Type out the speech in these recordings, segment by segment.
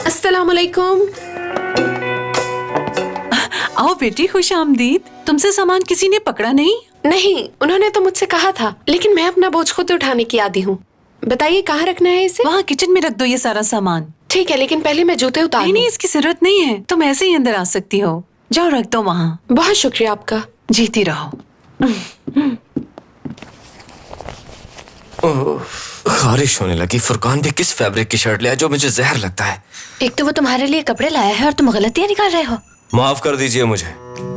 अस्सलामुअलैकुम। आओ बेटी, खुश आमदीद। तुमसे सामान किसी ने पकड़ा नहीं? नहीं, उन्होंने तो मुझसे कहा था, लेकिन मैं अपना बोझ खुद उठाने की आदी हूँ। बताइए कहाँ रखना है इसे? वहाँ किचन में रख दो ये सारा सामान। ठीक है, लेकिन पहले मैं जूते उतार नहीं, इसकी जरूरत नहीं है, तुम ऐसे ही अंदर आ सकती हो। जाओ रख दो वहाँ। बहुत शुक्रिया आपका। जीती रहो। खारिश होने लगी। फुरकान भी किस फैब्रिक की शर्ट ले आया जो मुझे जहर लगता है। एक तो वो तुम्हारे लिए कपड़े लाया है और तुम गलतियाँ निकाल रहे हो। माफ कर दीजिए मुझे।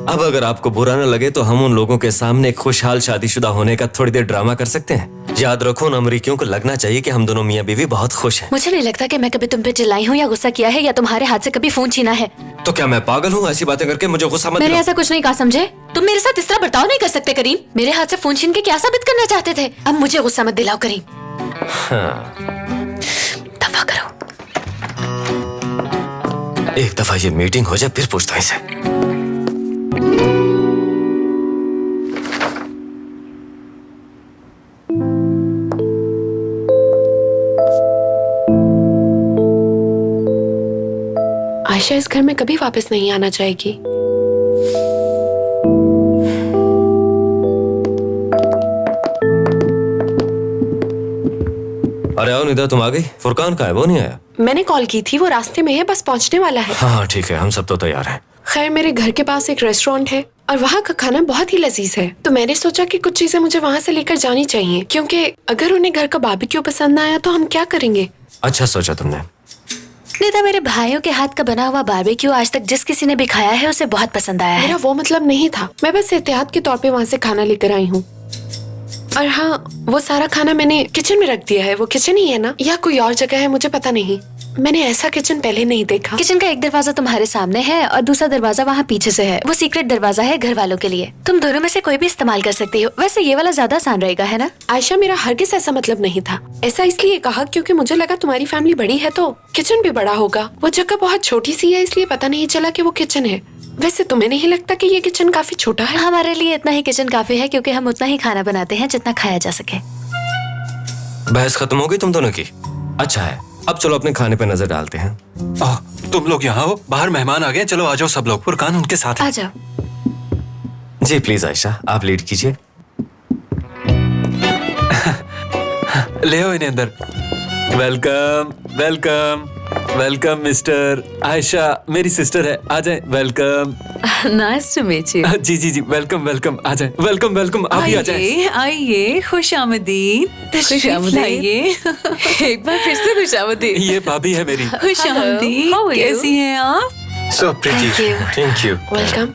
अब अगर आपको बुरा न लगे तो हम उन लोगों के सामने एक खुशहाल शादीशुदा होने का थोड़ी देर ड्रामा कर सकते हैं। याद रखो, उन अमरीकियों को लगना चाहिए कि हम दोनों मियाँ बीवी बहुत खुश हैं। मुझे नहीं लगता कि मैं कभी तुम पे चिल्लाई हूँ या गुस्सा किया है या तुम्हारे हाथ से कभी फोन छीना है। तो क्या मैं पागल हूँ ऐसी बातें करके मुझे गुस्सा मत मैंने दिलाओ। ऐसा कुछ नहीं कहा, समझे? तुम मेरे साथ इस तरह बर्ताव नहीं कर सकते करीम। मेरे हाथ से फोन छीन के क्या साबित करना चाहते थे? अब मुझे गुस्सा मत दिलाओ करीम। दफा करो। एक दफा ये मीटिंग हो जाए फिर पूछता हूँ इसे। आयशा इस घर में कभी वापस नहीं आना चाहेगी। अरे आओ निदा, तुम आ गई। फुरकान कहाँ है? वो नहीं आया। मैंने कॉल की थी, वो रास्ते में है, बस पहुंचने वाला है। हाँ ठीक है, हम सब तो तैयार हैं। खैर, मेरे घर के पास एक रेस्टोरेंट है और वहाँ का खाना बहुत ही लजीज है, तो मैंने सोचा कि कुछ चीजें मुझे वहाँ से लेकर जानी चाहिए, क्योंकि अगर उन्हें घर का बारबेक्यू पसंद ना आया तो हम क्या करेंगे। अच्छा सोचा तुमने। निदा, मेरे भाइयों के हाथ का बना हुआ बारबेक्यू आज तक जिस किसी ने भी खाया है उसे बहुत पसंद आया है। मेरा वो मतलब नहीं था, मैं बस एहतियात के तौर पे वहाँ से खाना लेकर आई हूँ। और हाँ, वो सारा खाना मैंने किचन में रख दिया है। वो किचन ही है ना या कोई और जगह है, मुझे पता नहीं। मैंने ऐसा किचन पहले नहीं देखा। किचन का एक दरवाजा तुम्हारे सामने है और दूसरा दरवाजा वहाँ पीछे से है। वो सीक्रेट दरवाजा है घर वालों के लिए। तुम दोनों में से कोई भी इस्तेमाल कर सकती हो। वैसे ये वाला ज्यादा आसान रहेगा, है ना? आयशा, मेरा हरगिज़ ऐसा मतलब नहीं था। ऐसा इसलिए कहा क्योंकि मुझे लगा तुम्हारी फैमिली बड़ी है तो किचन भी बड़ा होगा। वो जगह बहुत छोटी सी है, इसलिए पता नहीं चला कि वो किचन है। वैसे तुम्हें नहीं लगता कि ये किचन काफी छोटा है? हमारे लिए इतना ही किचन काफी है, क्योंकि हम उतना ही खाना बनाते हैं जितना खाया जा सके। बहस खत्म हो गई तुम दोनों की? अच्छा है, अब चलो अपने खाने पे नजर डालते हैं। तुम लोग यहाँ हो, बाहर मेहमान आ गए। चलो आ जाओ सब लोग। फुरकान उनके साथ है। आ जाओ। जी प्लीज आयशा, आप लीड कीजिए। ले आओ इन्हें अंदर। Welcome welcome welcome mister. Ayesha मेरी सिस्टर है, आ जाए। Welcome. Nice to meet you. जी जी जी, वेलकम वेलकम, आ जाए। वेलकम वेलकम, आप भी आ जाए। आइए आइए, खुश आमदीद। तशरीफ लाइए। एक बार फिर से खुश आमदीद। ये भाभी है मेरी। खुश आमदीद। कैसी हैं आप? So pretty. Thank you. Welcome.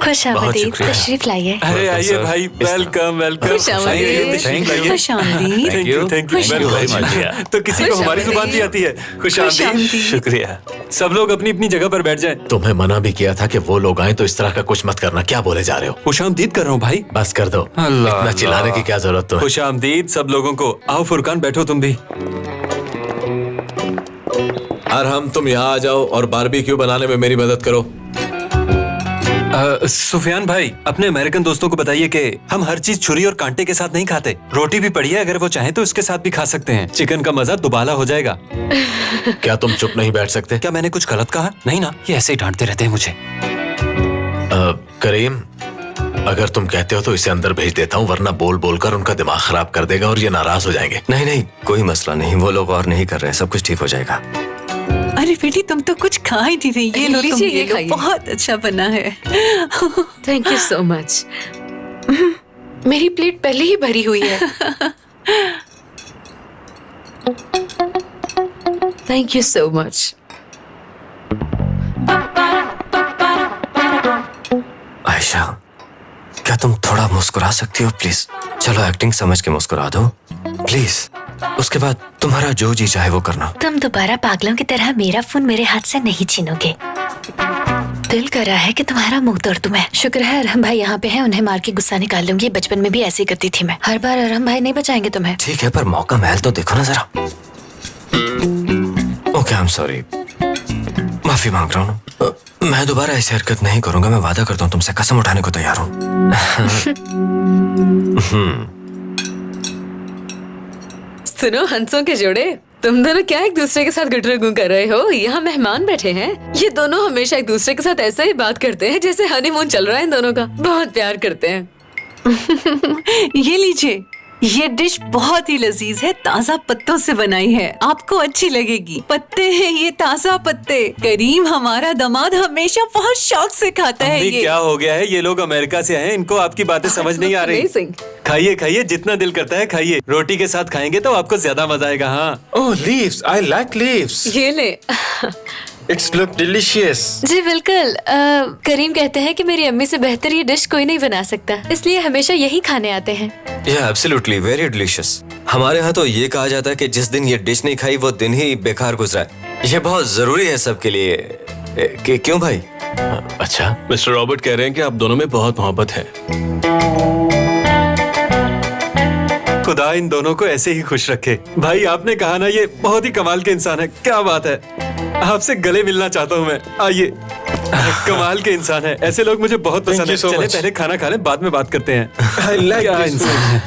खुश बहुत आमदीद, शुक्रिया। तशरीफ लाइए। अरे आइए भाई, वेलकम वेलकम। खुश आमदीद। खुश आमदीद। थैंक यू थैंक यू खुश वेलकम। तो किसी को खुश हमारी जुबान भी आमदीद। आती है। खुश खुश आमदीद। आमदीद। शुक्रिया। सब लोग अपनी अपनी जगह पर बैठ जाएं। तुम्हें मना भी किया था कि वो लोग आए तो इस तरह का कुछ मत करना। क्या बोले जा रहे हो? खुश आमदीद कर रहा हूँ भाई। बस कर दो। अल्लाह इतना चिल्लाने अल्लाह। की क्या जरूरत तुम्हें? खुश आमदीद सब लोगों को। आओ फुरकान, बैठो तुम भी। अरहम, तुम यहाँ आ जाओ और बारबेक्यू बनाने में मेरी मदद करो। सुफियान भाई, अपने अमेरिकन दोस्तों को बताइए कि हम हर चीज छुरी और कांटे के साथ नहीं खाते। रोटी भी पड़ी है, अगर वो चाहें तो इसके साथ भी खा सकते हैं। चिकन का मजा दुबाला हो जाएगा। क्या तुम चुप नहीं बैठ सकते? क्या मैंने कुछ गलत कहा? नहीं ना, ये ऐसे ही डांटते रहते हैं मुझे। करीम, अगर तुम कहते हो तो इसे अंदर भेज देता हूँ, वरना बोल बोल कर उनका दिमाग खराब कर देगा और ये नाराज हो जाएंगे। नहीं नहीं, कोई मसला नहीं, वो लोग और नहीं कर रहे, सब कुछ ठीक हो जाएगा। अरे बेटी, तुम तो कुछ खा ही नहीं रही। ये लो, तुम लीजिए, ये ये लो, खाइए। बहुत अच्छा बना है। Thank you so much. मेरी प्लेट पहले ही भरी हुई है। Thank you so much. Ayesha, क्या तुम थोड़ा मुस्कुरा सकती हो प्लीज? चलो एक्टिंग समझ के मुस्कुरा दो प्लीज। उसके बाद तुम्हारा जो जी चाहे वो करना। तुम दोबारा पागलों की तरह मेरा फोन मेरे हाथ से नहीं छीनोगे। दिल कर रहा है कि तुम्हारा मुंह तोड़ दूं मैं। शुक्र है अरहम भाई यहाँ पे हैं, उन्हें मार के गुस्सा निकाल लूंगी। बचपन में भी ऐसे ही करती थी मैं। हर बार अरहम भाई नहीं बचाएंगे तुम्हें। ठीक है, पर मौका महल तो देखो ना जरा। ओके, आई एम सॉरी, माफी मांग रहा हूँ। मैं दोबारा ऐसी हरकत नहीं करूंगा, मैं वादा करता हूँ, तुमसे कसम उठाने को तैयार हूँ। सुनो हंसों के जोड़े, तुम दोनों क्या एक दूसरे के साथ गुटरगू कर रहे हो? यहाँ मेहमान बैठे हैं। ये दोनों हमेशा एक दूसरे के साथ ऐसा ही बात करते हैं जैसे हनीमून चल रहा है इन दोनों का। बहुत प्यार करते हैं। ये लीजिए, ये डिश बहुत ही लजीज है, ताज़ा पत्तों से बनाई है, आपको अच्छी लगेगी। पत्ते हैं ये ताज़ा पत्ते। करीम हमारा दामाद हमेशा बहुत शौक से खाता है अम्मी, ये। क्या हो गया है? ये लोग अमेरिका से आए हैं, इनको आपकी बातें समझ नहीं आ रही। Amazing. खाइए खाइए, जितना दिल करता है खाइए। रोटी के साथ खाएंगे तो आपको ज्यादा मजा आएगा। हाँ, Oh, leaves. I like leaves. ये ले। It's look delicious. जी बिल्कुल। करीम कहते हैं कि मेरी अम्मी से बेहतर ये डिश कोई नहीं बना सकता, इसलिए हमेशा यही खाने आते हैं। Yeah, absolutely, very delicious. हमारे यहाँ तो ये कहा जाता है कि जिस दिन ये डिश नहीं खाई वो दिन ही बेकार गुजरा है। ये बहुत जरूरी है सबके लिए। क्यों भाई? अच्छा, मिस्टर रॉबर्ट कह रहे हैं कि आप दोनों में बहुत मोहब्बत है। खुदा इन दोनों को ऐसे ही खुश रखे। भाई आपने कहा ना, ये बहुत ही कमाल के इंसान है। क्या बात है, आपसे गले मिलना चाहता हूँ मैं। आइए, कमाल के इंसान है। ऐसे लोग मुझे बहुत पसंद है। you so चले much. पहले खाना खा लें, बाद में बात करते हैं। I like क्या this. इंसान है।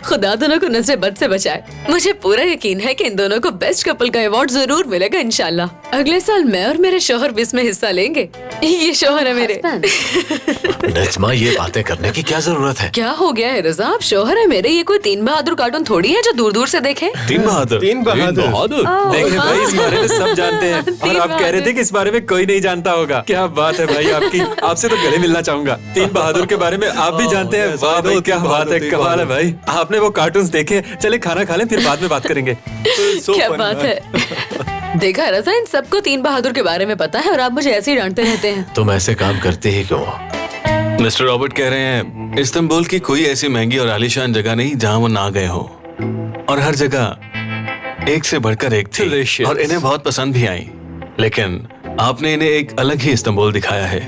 खुदा दोनों को नजरे बद से बचाए। मुझे पूरा यकीन है कि इन दोनों को बेस्ट कपल का अवार्ड जरूर मिलेगा इंशाल्लाह। अगले साल मैं और मेरे शौहर भी इसमें हिस्सा लेंगे। ये शौहर है मेरे। नजमा, ये बातें करने की क्या जरूरत है? क्या हो गया है रजा, आप शौहर है मेरे। ये कोई तीन बहादुर कार्टून थोड़ी है जो दूर दूर से देखे। तीन बहादुर। देखे भाई, इस बारे में सब जानते हैं। और आप कह रहे थे कि इस बारे में कोई नहीं जानता होगा। क्या बात है भाई आपकी। आपसे तो गले मिलना चाहूंगा। तीन बहादुर के बारे में आप भी जानते हैं। वाह भाई, क्या बात है, कमाल है भाई। आपने वो कार्टून्स देखे। चले खाना खा लें, फिर बाद में बात करेंगे। क्या बात है। देखा रजा, इन सबको तीन बहादुर के बारे में पता है और आप मुझे ऐसे ही डांटते रहते हैं। तुम ऐसे काम करते ही क्यों? मिस्टर रॉबर्ट कह रहे हैं इस्तांबुल की कोई ऐसी महंगी और आलीशान जगह नहीं जहां वो ना गए हो, और हर जगह एक से बढ़कर एक थी Delicious. और इन्हें बहुत पसंद भी आई। लेकिन आपने इन्हें एक अलग ही इस्तांबुल दिखाया है।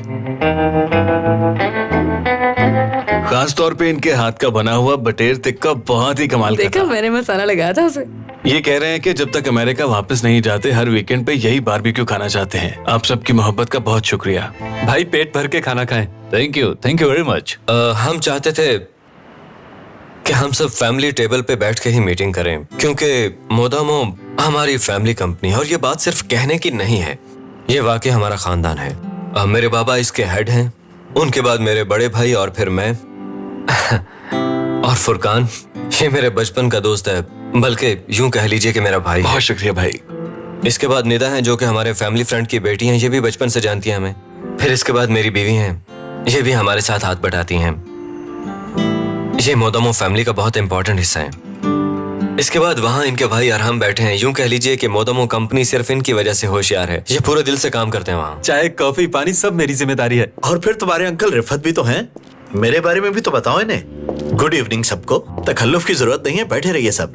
खास तौर पे इनके हाथ का बना हुआ बटेर टिक्का बहुत ही कमाल का देखा, था। मैंने मसाला लगाया था उसे। ये कह रहे हैं कि जब तक अमेरिका वापस नहीं जाते हर वीकेंड पे यही बारबेक्यू खाना चाहते हैं। आप सबकी मोहब्बत का बहुत शुक्रिया। भाई पेट भर के खाना खाएं। Thank you very much. हम चाहते थे कि हम सब फैमिली टेबल पे बैठ के ही मीटिंग करें, क्योंकि मोदामो हमारी फैमिली कंपनी है और ये बात सिर्फ कहने की नहीं है, ये वाकई हमारा खानदान है। मेरे बाबा इसके हेड हैं, उनके बाद मेरे बड़े भाई और फिर मैं और फुरकान, ये मेरे बचपन का दोस्त है, बल्कि यूं कह लीजिए कि मेरा भाई है। बहुत शुक्रिया भाई। इसके बाद निदा है जो कि हमारे फैमिली फ्रेंड की बेटी हैं, ये भी बचपन से जानती हैं हमें। फिर इसके बाद मेरी बीवी हैं, ये भी हमारे साथ हाथ बटाती हैं। ये मोदामो फैमिली का बहुत इंपॉर्टेंट हिस्सा है। इसके बाद वहाँ इनके भाई अरहम बैठे हैं। यूं कह लीजिए कि मोदामो कंपनी सिर्फ इनकी वजह से होशियार है। ये पूरे दिल से काम करते हैं वहाँ। चाय कॉफी पानी सब मेरी जिम्मेदारी है। और फिर तुम्हारे अंकल रिफत भी तो हैं। मेरे बारे में भी तो बताओ इन्हें। गुड इवनिंग सबको। तकल्लुफ की जरूरत नहीं है, बैठे रहिए सब।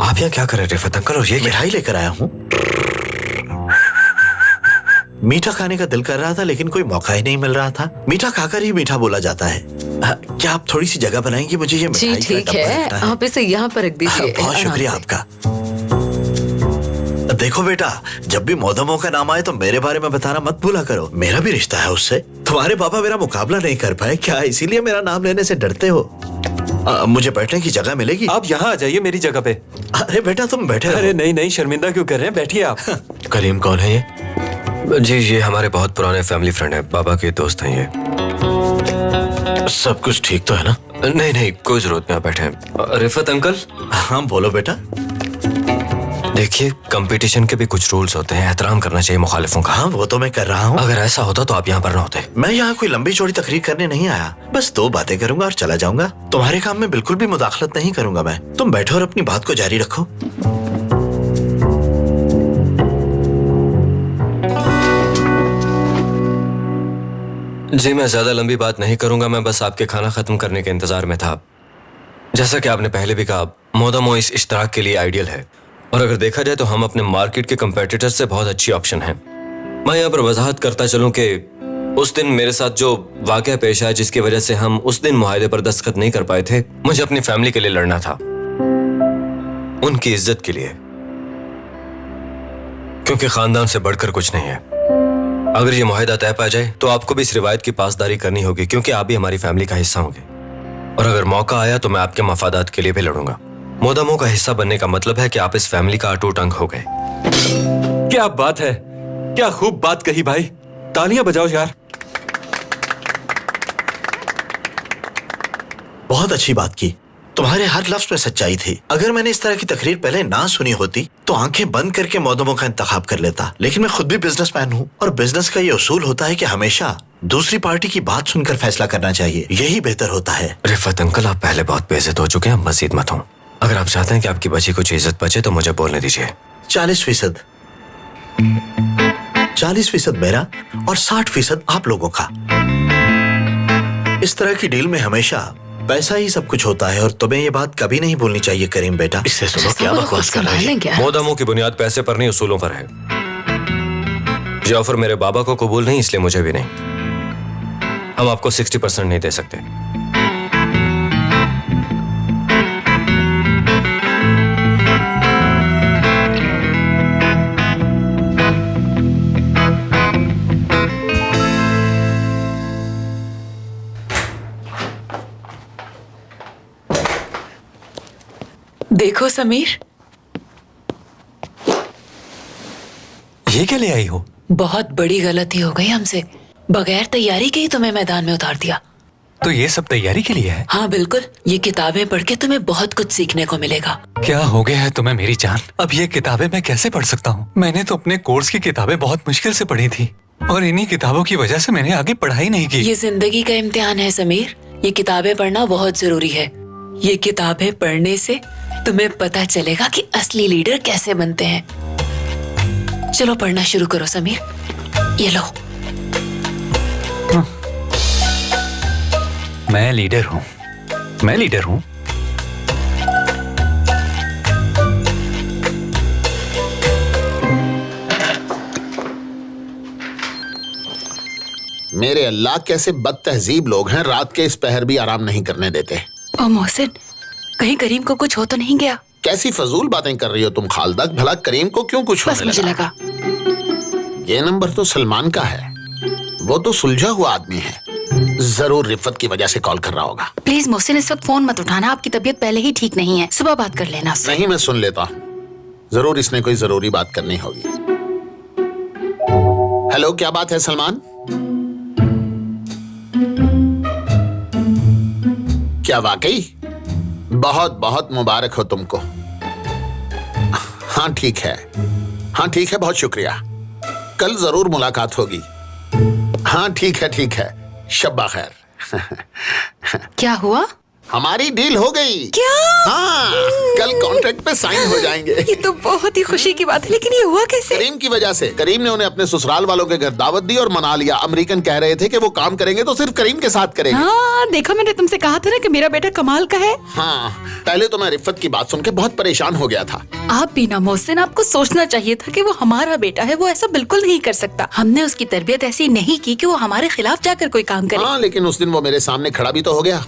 आप यहाँ क्या कर रहे हैं रिफत अंकल? और ये क्या? मिठाई लेकर आया हूँ। मीठा खाने का दिल कर रहा था लेकिन कोई मौका ही नहीं मिल रहा था। मीठा खाकर ही मीठा बोला जाता है। क्या आप थोड़ी सी जगह बनाएंगे? मुझे ये जी मिठाई का ठीक डब्बा है, रखना है। आप इसे यहाँ पर रख दीजिए। बहुत शुक्रिया आराम से। आपका। देखो बेटा, जब भी मोदमो का नाम आए तो मेरे बारे में बताना मत भूला करो। मेरा भी रिश्ता है उससे। तुम्हारे पापा मेरा मुकाबला नहीं कर पाए क्या, इसीलिए मेरा नाम लेने से डरते हो? मुझे बैठने की जगह मिलेगी? आप यहाँ आ जाइए मेरी जगह पे। अरे बेटा तुम बैठे अरे रहो। नहीं नहीं, शर्मिंदा क्यों कर रहे हैं, बैठिए आप। करीम कौन है ये? जी ये हमारे बहुत पुराने फैमिली फ्रेंड है, बाबा के दोस्त हैं ये। सब कुछ ठीक तो है ना? नहीं नहीं, कोई जरूरत नहीं, आप बैठे हैं। रिफत अंकल, हाँ बोलो बेटा। देखिए कंपटीशन के भी कुछ रूल्स होते हैं, एहतराम करना चाहिए मुखालिफों का। हाँ वो तो मैं कर रहा हूँ। अगर ऐसा होता तो आप यहाँ पर ना होते। मैं यहाँ कोई लंबी चौड़ी तकरीर करने नहीं आया, बस दो बातें करूंगा और चला जाऊंगा। तुम्हारे काम में बिल्कुल भी मुदाखलत नहीं करूंगा मैं। तुम बैठो और अपनी बात को जारी रखो। जी मैं ज्यादा लंबी बात नहीं करूंगा, मैं बस आपके खाना खत्म करने के इंतजार में था। जैसा कि आपने पहले भी कहा, मोदामो इस इश्तराक के लिए आइडियल है, और अगर देखा जाए तो हम अपने मार्केट के कंपेटिटर से बहुत अच्छी ऑप्शन है। मैं यहाँ पर वजाहत करता चलूं कि उस दिन मेरे साथ जो वाकया पेश आया जिसकी वजह से हम उस दिन मुआहदे पर दस्तखत नहीं कर पाए थे, मुझे अपनी फैमिली के लिए लड़ना था, उनकी इज्जत के लिए, क्योंकि खानदान से बढ़कर कुछ नहीं है। अगर ये मुआहदा तय पा जाए तो आपको भी इस रिवायत की पासदारी करनी होगी, क्योंकि आप भी हमारी फैमिली का हिस्सा होंगे। और अगर मौका आया तो मैं आपके मफादात के लिए भी लड़ूंगा। मोदामो का हिस्सा बनने का मतलब है कि आप इस फैमिली का अटूट अंग हो गए। क्या बात है, क्या खूब बात कही भाई, तालियां बजाओ यार। बहुत अच्छी बात की, तुम्हारे हर लफ्ज में सच्चाई थी। अगर मैंने इस तरह की तकरीर पहले ना सुनी होती तो आंखें बंद करके मोदमो का इंतखाब कर लेता। लेकिन मैं खुद भी बिजनेसमैन हूँ और बिजनेस का ये उसूल होता है कि हमेशा दूसरी पार्टी की बात सुनकर फैसला करना चाहिए, यही बेहतर होता है। रिफत अंकल, आप पहले बहुत बेइज्जत हो चुके हैं, अब मजीद मत हो। अगर आप चाहते हैं कि आपकी बची कुछ इज्जत बचे तो मुझे बोलने दीजिए। 40%, 40% मेरा और 60% आप लोगों का। इस तरह की डील में हमेशा पैसा ही सब कुछ होता है और तुम्हें ये बात कभी नहीं भूलनी चाहिए करीम बेटा। इससे सुनो क्या बकवास कर रहे हैं। क्या? मोदामो की बुनियाद पैसे पर नहीं, उसूलों पर है। ये ऑफर मेरे बाबा को कबूल नहीं, इसलिए मुझे भी नहीं। हम आपको 60% नहीं दे सकते। देखो समीर, ये क्या ले आई हो? बहुत बड़ी गलती हो गई हमसे, बगैर तैयारी के ही तुम्हें मैदान में उतार दिया। तो ये सब तैयारी के लिए है? हाँ बिल्कुल, ये किताबें पढ़ के तुम्हें बहुत कुछ सीखने को मिलेगा। क्या हो गया है तुम्हें मेरी जान? अब ये किताबें मैं कैसे पढ़ सकता हूँ? मैंने तो अपने कोर्स की किताबें बहुत मुश्किल से पढ़ी थी और इन्हीं किताबों की वजह से मैंने आगे पढ़ाई नहीं की। ये जिंदगी का इम्तिहान है समीर, ये किताबें पढ़ना बहुत जरूरी है। ये किताबें पढ़ने से तुम्हें पता चलेगा कि असली लीडर कैसे बनते हैं। चलो पढ़ना शुरू करो समीर, ये लो। मैं लीडर हूँ, मैं लीडर हूँ। मेरे अल्लाह, कैसे बदतहजीब लोग हैं, रात के इस पहर भी आराम नहीं करने देते। ओ मोहसिन, कहीं करीम को कुछ हो तो नहीं गया? कैसी फजूल बातें कर रही हो तुम खालदा, भला करीम को क्यों कुछ बस होने मुझे लगा? लगा ये नंबर तो सलमान का है, वो तो सुलझा हुआ आदमी है, जरूर रिफत की वजह से कॉल कर रहा होगा। प्लीज मोहसिन इस वक्त फोन मत उठाना, आपकी तबीयत पहले ही ठीक नहीं है, सुबह बात कर लेना उससे। नहीं, मैं सुन लेता हूँ, जरूर इसने कोई जरूरी बात करनी होगी। हेलो, क्या बात है सलमान? क्या वाकई? बहुत बहुत मुबारक हो तुमको। हाँ ठीक है, हाँ ठीक है, बहुत शुक्रिया, कल जरूर मुलाकात होगी। हाँ ठीक है, शब्बा खैर। क्या हुआ? हमारी डील हो गई। क्या? हाँ, कल कॉन्ट्रैक्ट पे साइन हो जाएंगे। ये तो बहुत ही खुशी की बात है, लेकिन ये हुआ कैसे? करीम की वजह से। करीम ने उन्हें अपने ससुराल वालों के घर दावत दी और मना लिया। अमेरिकन कह रहे थे कि वो काम करेंगे तो सिर्फ करीम के साथ करेंगे। हाँ देखा, मैंने तुमसे कहा था ना कि मेरा बेटा कमाल का है। हाँ, पहले तो मैं रिफत की बात सुन के बहुत परेशान हो गया था। आप भी ना मोहसिन, आपको सोचना चाहिए था कि वो हमारा बेटा है, वो ऐसा बिल्कुल नहीं कर सकता। हमने उसकी तरबियत ऐसी नहीं की कि वो हमारे खिलाफ जाकर कोई काम करे। हाँ, लेकिन उस दिन वो मेरे सामने खड़ा भी तो हो गया।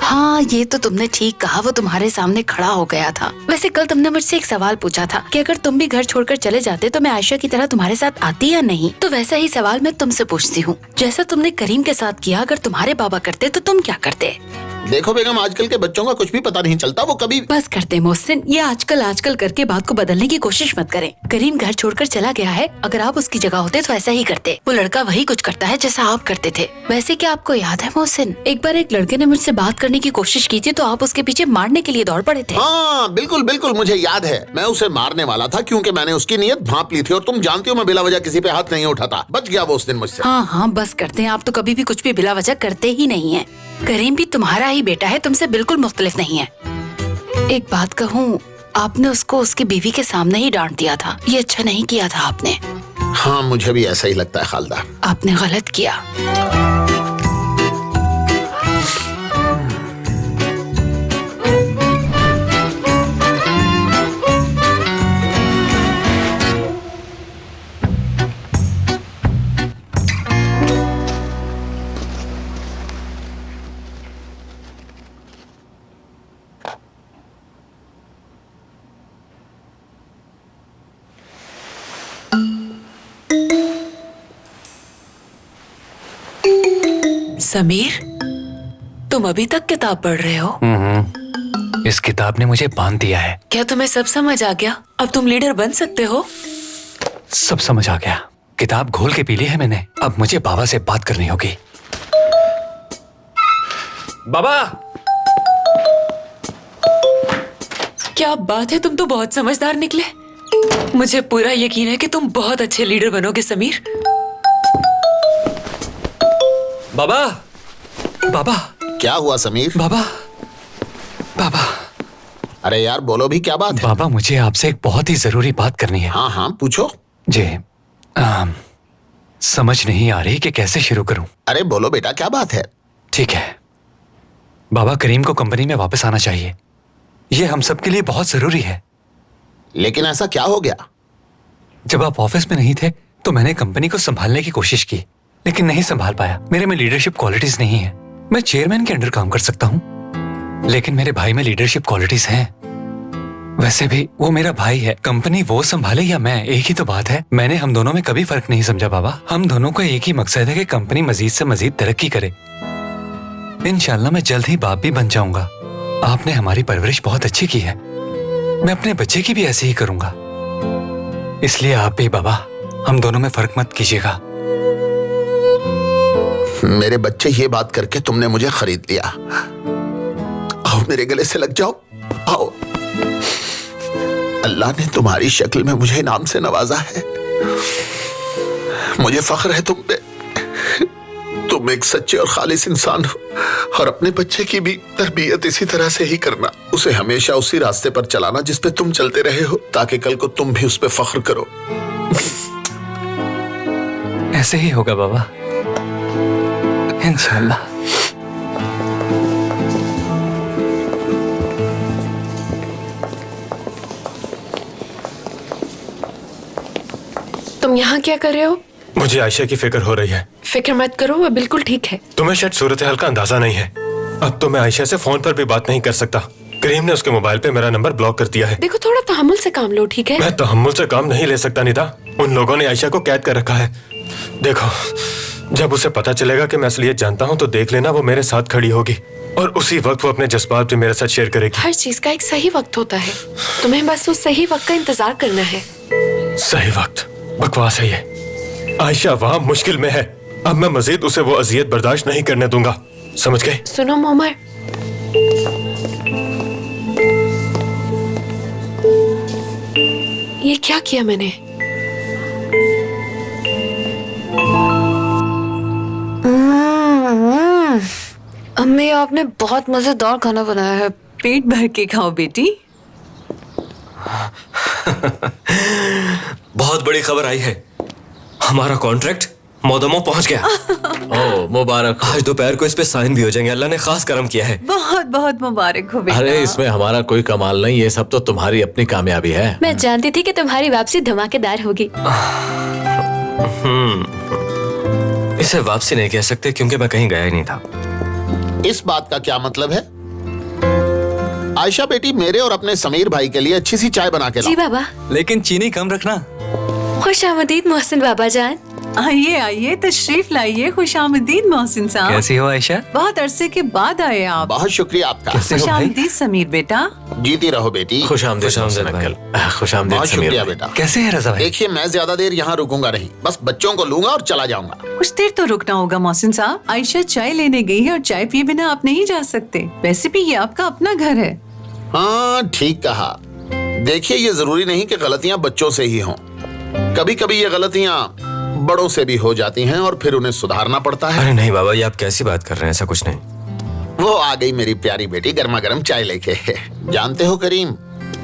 हाँ ये तो तुमने ठीक कहा, वो तुम्हारे सामने खड़ा हो गया था। वैसे कल तुमने मुझसे एक सवाल पूछा था कि अगर तुम भी घर छोड़कर चले जाते तो मैं आयशा की तरह तुम्हारे साथ आती या नहीं। तो वैसा ही सवाल मैं तुमसे पूछती हूँ, जैसा तुमने करीम के साथ किया, अगर तुम्हारे बाबा करते तो तुम क्या करते? देखो बेगम, आजकल के बच्चों का कुछ भी पता नहीं चलता, वो कभी बस करते मोहसिन, ये आजकल करके बात को बदलने की कोशिश मत करें। करीम घर छोड़कर चला गया है, अगर आप उसकी जगह होते तो ऐसा ही करते। वो लड़का वही कुछ करता है जैसा आप करते थे। वैसे क्या आपको याद है मोहसिन, एक बार एक लड़के ने मुझसे बात करने की कोशिश की थी तो आप उसके पीछे मारने के लिए दौड़ पड़े थे। हाँ बिल्कुल बिल्कुल, मुझे याद है। मैं उसे मारने वाला था क्योंकि मैंने उसकी नीयत भांप ली थी और तुम जानती हो मैं बिला वजह किसी पे हाथ नहीं उठाता। बच गया वो उस दिन मुझसे। हाँ बस करते हैं, आप तो कभी भी कुछ भी बिला वजह करते ही नहीं है। करीम भी तुम्हारा ही बेटा है, तुमसे बिल्कुल मुख्तलिफ नहीं है। एक बात कहूँ, आपने उसको उसकी बीवी के सामने ही डांट दिया था, ये अच्छा नहीं किया था आपने। हाँ मुझे भी ऐसा ही लगता है खालदा। आपने गलत किया। समीर, तुम अभी तक किताब पढ़ रहे हो? इस किताब ने मुझे बांध दिया है। क्या तुम्हें सब समझ आ गया? अब तुम लीडर बन सकते हो? सब समझ आ गया। किताब घोल के पी ली है मैंने। अब मुझे बाबा से बात करनी होगी। बाबा! क्या बात है, तुम तो बहुत समझदार निकले। मुझे पूरा यकीन है कि तुम बहुत अच्छे लीडर बनोगे समीर। बाबा! बाबा! क्या हुआ समीर? बाबा! बाबा! अरे यार बोलो भी, क्या बात है? बाबा, मुझे आपसे एक बहुत ही जरूरी बात करनी है। हाँ हाँ पूछो। जी, समझ नहीं आ रही कि कैसे शुरू करूं। अरे बोलो बेटा, क्या बात है? ठीक है बाबा, करीम को कंपनी में वापस आना चाहिए। ये हम सब के लिए बहुत जरूरी है। लेकिन ऐसा क्या हो गया? जब आप ऑफिस में नहीं थे तो मैंने कंपनी को संभालने की कोशिश की, लेकिन नहीं संभाल पाया। मेरे में लीडरशिप क्वालिटीज नहीं है। मैं चेयरमैन के अंडर काम कर सकता हूँ, लेकिन मेरे भाई में लीडरशिप क्वालिटीज हैं। वैसे भी वो मेरा भाई है। कंपनी वो संभाले या मैं, एक ही तो बात है। मैंने हम दोनों में कभी फर्क नहीं समझा बाबा। हम दोनों को एक ही मकसद है कि कंपनी मजीद से मजीद तरक्की करे। इंशाल्लाह मैं जल्द ही बाप भी बन जाऊंगा। आपने हमारी परवरिश बहुत अच्छी की है। मैं अपने बच्चे की भी ऐसे ही करूंगा। इसलिए आप भी बाबा, हम दोनों में फर्क मत कीजिएगा। मेरे बच्चे, ये बात करके तुमने मुझे खरीद लिया। आओ मेरे गले से लग जाओ, आओ। अल्लाह ने तुम्हारी शक्ल में मुझे इनाम से नवाजा है। मुझे फख्र है तुम पे। तुम एक सच्चे और खालिस इंसान हो, और अपने बच्चे की भी तरबियत इसी तरह से ही करना। उसे हमेशा उसी रास्ते पर चलाना जिस पे तुम चलते रहे हो, ताकि कल को तुम भी उस पे फख्र करो। ऐसे ही होगा बाबा, इंशाल्लाह। तुम यहाँ क्या कर रहे हो? मुझे आयशा की फिक्र हो रही है। फिक्र मत करो, वो बिल्कुल ठीक है। तुम्हें शायद सूरत हाल का अंदाजा नहीं है। अब तो मैं आयशा से फोन पर भी बात नहीं कर सकता। करीम ने उसके मोबाइल पे मेरा नंबर ब्लॉक कर दिया है। देखो, थोड़ा तहम्मुल से काम लो, ठीक है? मैं तहम्मुल से काम नहीं ले सकता निदा। उन लोगों ने आयशा को कैद कर रखा है। देखो, जब उसे पता चलेगा कि मैं असलियत जानता हूँ तो देख लेना, वो मेरे साथ खड़ी होगी और उसी वक्त वो अपने जज्बात भी मेरे साथ शेयर करेगी। हर चीज का एक सही वक्त होता है। तुम्हें बस उस सही वक्त का इंतजार करना है। सही वक्त? बकवास है ये। आयशा वहाँ मुश्किल में है। अब मैं मजीद उसे वो अजियत बर्दाश्त नहीं करने दूंगा। समझ गए? सुनो मोमर, ये क्या किया मैंने? अम्मी, आपने बहुत मजेदार खाना बनाया है। पेट भर के खाओ बेटी। बहुत बड़ी खबर आई है। हमारा कॉन्ट्रैक्ट मोदमो पहुंच गया। ओ मुबारक। आज दोपहर को इस पे साइन भी हो जाएंगे। अल्लाह ने खास करम किया है। बहुत बहुत मुबारक हो बेटा। अरे इसमें हमारा कोई कमाल नहीं, ये सब तो तुम्हारी अपनी कामयाबी है। मैं जानती थी कि तुम्हारी वापसी धमाकेदार होगी। इसे वापसी नहीं कह सकते क्योंकि मैं कहीं गया ही नहीं था। इस बात का क्या मतलब है? आयशा बेटी, मेरे और अपने समीर भाई के लिए अच्छी सी चाय बना के जी लाओ। बाबा। लेकिन चीनी कम रखना। खुश आमदीद मोहसिन बाबा जान। आइए आइए, तशरीफ लाइए। खुश आमदीद मोहसिन साहब। कैसी हो आयशा? बहुत अरसे के बाद आए आप। बहुत शुक्रिया आपका। कैसे हो खुश भाई? आमदीद समीर बेटा। जीती रहो बेटी। खुश आमदीद खुशामदीद अंकल। खुश आमदीद बहुत समीर शुक्रिया भाई। बेटा। कैसे है रजा भाई? देखिए, मैं ज्यादा देर यहाँ रुकूंगा नहीं, बस बच्चों को लूंगा और चला जाऊंगा। कुछ देर तो रुकना होगा मोहसिन साहब। आयशा चाय लेने गई है और चाय पिए बिना आप नहीं जा सकते। वैसे भी ये आपका अपना घर है। हाँ ठीक कहा। देखिए, ये जरूरी नहीं कि गलतियां बच्चों से ही हों। कभी कभी ये गलतियां बड़ों से भी हो जाती हैं और फिर उन्हें सुधारना पड़ता है। अरे नहीं बाबा, ये आप कैसी बात कर रहे हैं? ऐसा कुछ नहीं। वो आ गई मेरी प्यारी बेटी गर्मा गर्म चाय लेके। जानते हो करीम,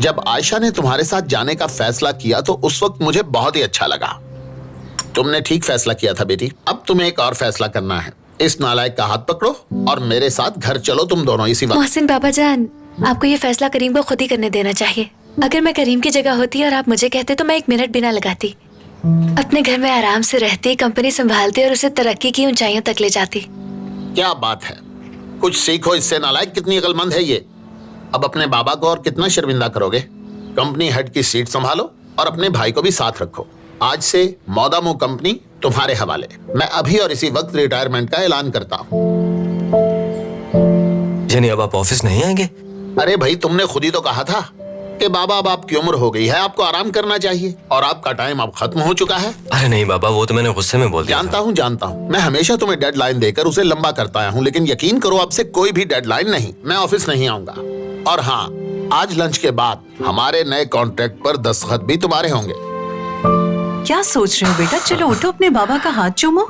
जब आयशा ने तुम्हारे साथ जाने का फैसला किया तो उस वक्त मुझे बहुत ही अच्छा लगा। तुमने ठीक फैसला किया था बेटी। अब तुम्हें एक और फैसला करना है। इस नालायक का हाथ पकड़ो और मेरे साथ घर चलो, तुम दोनों इसी वक्त। मोहसिन बाबा जान, आपको ये फैसला करीम को खुद ही करने देना चाहिए। अगर मैं करीम की जगह होती और आप मुझे कहते तो मैं एक मिनट भी ना लगाती। अपने घर में आराम से रहती, कंपनी संभालती और उसे तरक्की की ऊंचाइयों तक ले जाती। क्या बात है, कुछ सीखो इससे। नालायक कितनी अक्लमंद है ये। अब अपने बाबा को और कितना शर्मिंदा करोगे। कंपनी हेड की सीट संभालो और अपने भाई को भी साथ रखो। आज से मोदामो कंपनी तुम्हारे हवाले। मैं अभी और इसी वक्त रिटायरमेंट का ऐलान करता हूँ। यानी अब आप ऑफिस नहीं आएंगे? अरे भाई, तुमने खुद ही तो कहा था कि बाबा अब आपकी उम्र हो गई है, आपको आराम करना चाहिए और आपका टाइम अब खत्म हो चुका है। अरे नहीं बाबा, वो तो मैंने गुस्से में बोल दिया था। जानता हूँ। मैं हमेशा तुम्हें डेडलाइन देकर उसे लंबा करता आया हूँ, लेकिन यकीन करो अब से कोई भी डेडलाइन नहीं। मैं ऑफिस नहीं आऊंगा। और हाँ, आज लंच के बाद हमारे नए कॉन्ट्रैक्ट पर दस्तखत भी तुम्हारे होंगे। क्या सोच रहे हो बेटा? चलो उठो, अपने बाबा का हाथ चूमो।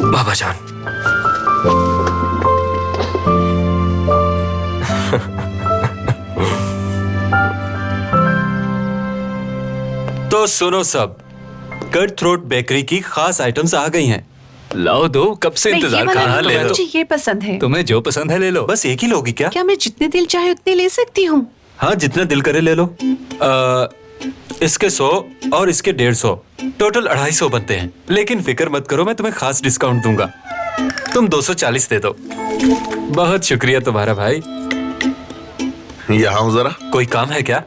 बाबा जान, तो सुनो सब, कट थ्रोट बेकरी की खास आइटम्स आ गई हैं। लाओ दो, कब से नहीं, इंतजार ये कर वाला रहा। नहीं, ले लो, मुझे ये पसंद है। तुम्हें जो पसंद है ले लो। बस एक ही लोगी क्या? क्या मैं जितने दिल चाहे उतने ले सकती हूँ? हाँ, जितना दिल करे ले लो। इसके 100 और इसके 150, टोटल 250 बनते हैं। लेकिन फिक्र मत करो, मैं तुम्हें खास डिस्काउंट दूंगा। तुम 240 दे दो। बहुत शुक्रिया तुम्हारा भाई। यहाँ हूँ जरा। कोई काम है क्या?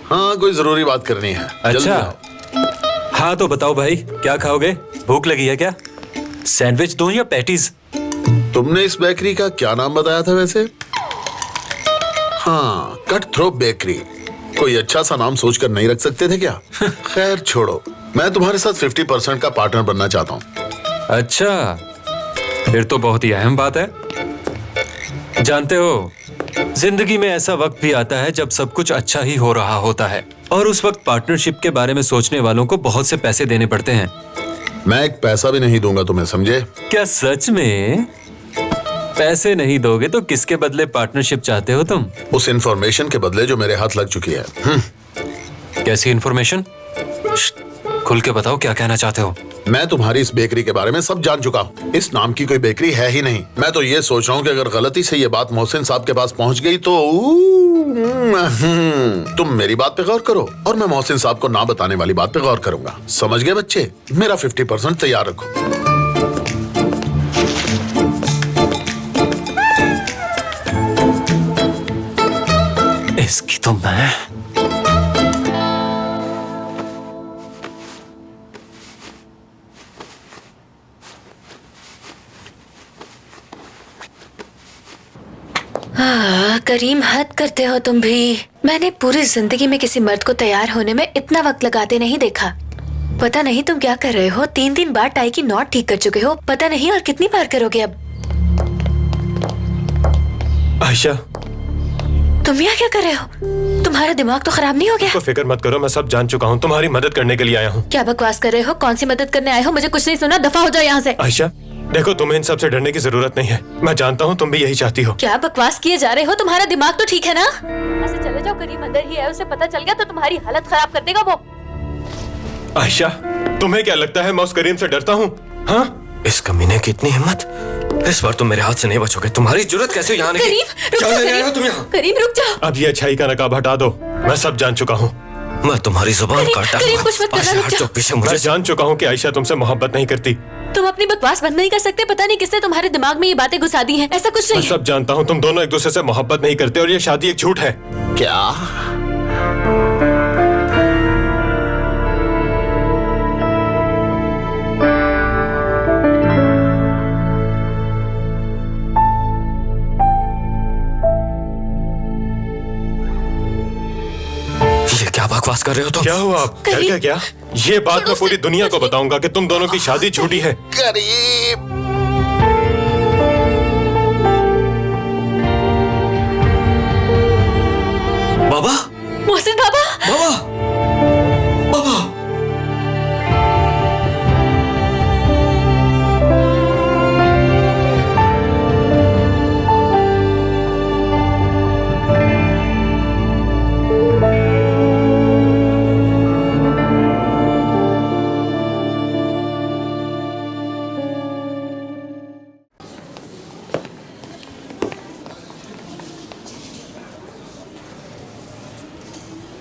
हाँ, कोई जरूरी बात करनी है। जल्दी आओ। अच्छा, हाँ तो बताओ भाई, क्या खाओगे? भूख लगी है क्या? सैंडविच दूं या पैटीज? तुमने इस बेकरी का क्या नाम बताया था वैसे? हाँ, कट थ्रोट बेकरी। कोई अच्छा सा नाम सोचकर नहीं रख सकते थे क्या? खैर छोड़ो, मैं तुम्हारे साथ 50% का पार्टनर बनना चाहता हूँ। अच्छा, फिर तो बहुत ही अहम बात है। जानते हो, जिंदगी में ऐसा वक्त भी आता है जब सब कुछ अच्छा ही हो रहा होता है और उस वक्त पार्टनरशिप के बारे में सोचने वालों को बहुत से पैसे देने पड़ते हैं। मैं एक पैसा भी नहीं दूंगा तुम्हें, समझे? क्या सच में? पैसे नहीं दोगे तो किसके बदले पार्टनरशिप चाहते हो तुम? उस इंफॉर्मेशन के बदले जो मेरे हाथ लग चुकी है। कैसी इंफॉर्मेशन? खुल के बताओ, क्या कहना चाहते हो? मैं तुम्हारी इस बेकरी के बारे में सब जान चुका हूँ। इस नाम की कोई बेकरी है ही नहीं। मैं तो ये सोच रहा हूँ कि अगर गलती से ये बात मोहसिन साहब के पास पहुँच गई तो तुम मेरी बात पे गौर करो और मैं मोहसिन साहब को ना बताने वाली बात पे गौर करूंगा। समझ गए बच्चे? मेरा 50% तैयार रखो। इसकी तो मैं... करीम, हद करते हो तुम भी। मैंने पूरी जिंदगी में किसी मर्द को तैयार होने में इतना वक्त लगाते नहीं देखा। पता नहीं तुम क्या कर रहे हो। 3 बार टाई की नॉट ठीक कर चुके हो। पता नहीं और कितनी बार करोगे अब। आयशा, तुम यहाँ क्या कर रहे हो? तुम्हारा दिमाग तो खराब नहीं हो गया? तो फिक्र मत करो, मैं सब जान चुका हूँ। तुम्हारी मदद करने के लिए आया हूँ। क्या बकवास कर रहे हो? कौन सी मदद करने आए हो? मुझे कुछ नहीं सुना। दफा हो जाओ यहाँ से। आयशा देखो, तुम्हें इन सब से डरने की जरूरत नहीं है। मैं जानता हूँ तुम भी यही चाहती हो। क्या बकवास किए जा रहे हो? तुम्हारा दिमाग तो ठीक है ना? यहाँ से चले जाओ। करीम अंदर ही है, उसे पता चल गया तो तुम्हारी हालत खराब कर देगा वो। आयशा, तुम्हें क्या लगता है मैं उस करीम से डरता हूँ? हाँ, इस कमीने की इतनी हिम्मत! इस बार तुम मेरे हाथ से नहीं बचोगे। तुम्हारी जरूरत कैसे यहाँ आने की? करीम, रुक क्या जाओ, ले आए हो करीम। तुम यहाँ? करीम रुक जाओ। अब ये अच्छाई का नकाब हटा दो। मैं सब जान चुका हूँ। मैं तुम्हारी जुबान करीम, काटा करीम, कुछ मत करना, रुक जाओ। मैं मुझे जान चुका हूँ कि आयशा तुमसे मोहब्बत नहीं करती। तुम अपनी बकवास बंद नहीं कर सकते? पता नहीं किसने तुम्हारे दिमाग में ये बातें घुसा दी हैं। ऐसा कुछ मैं नहीं है। सब जानता हूँ। तुम दोनों एक दूसरे से मोहब्बत नहीं करते और ये शादी एक झूठ है। क्या? ये क्या बकवास कर रहे हो तुम? क्या हुआ आप? करीम, क्या क्या? ये बात मैं पूरी दुनिया को बताऊंगा कि तुम दोनों की शादी झूठी है। करीम, बाबा, मोहसिन बाबा। बाबा, बाबा!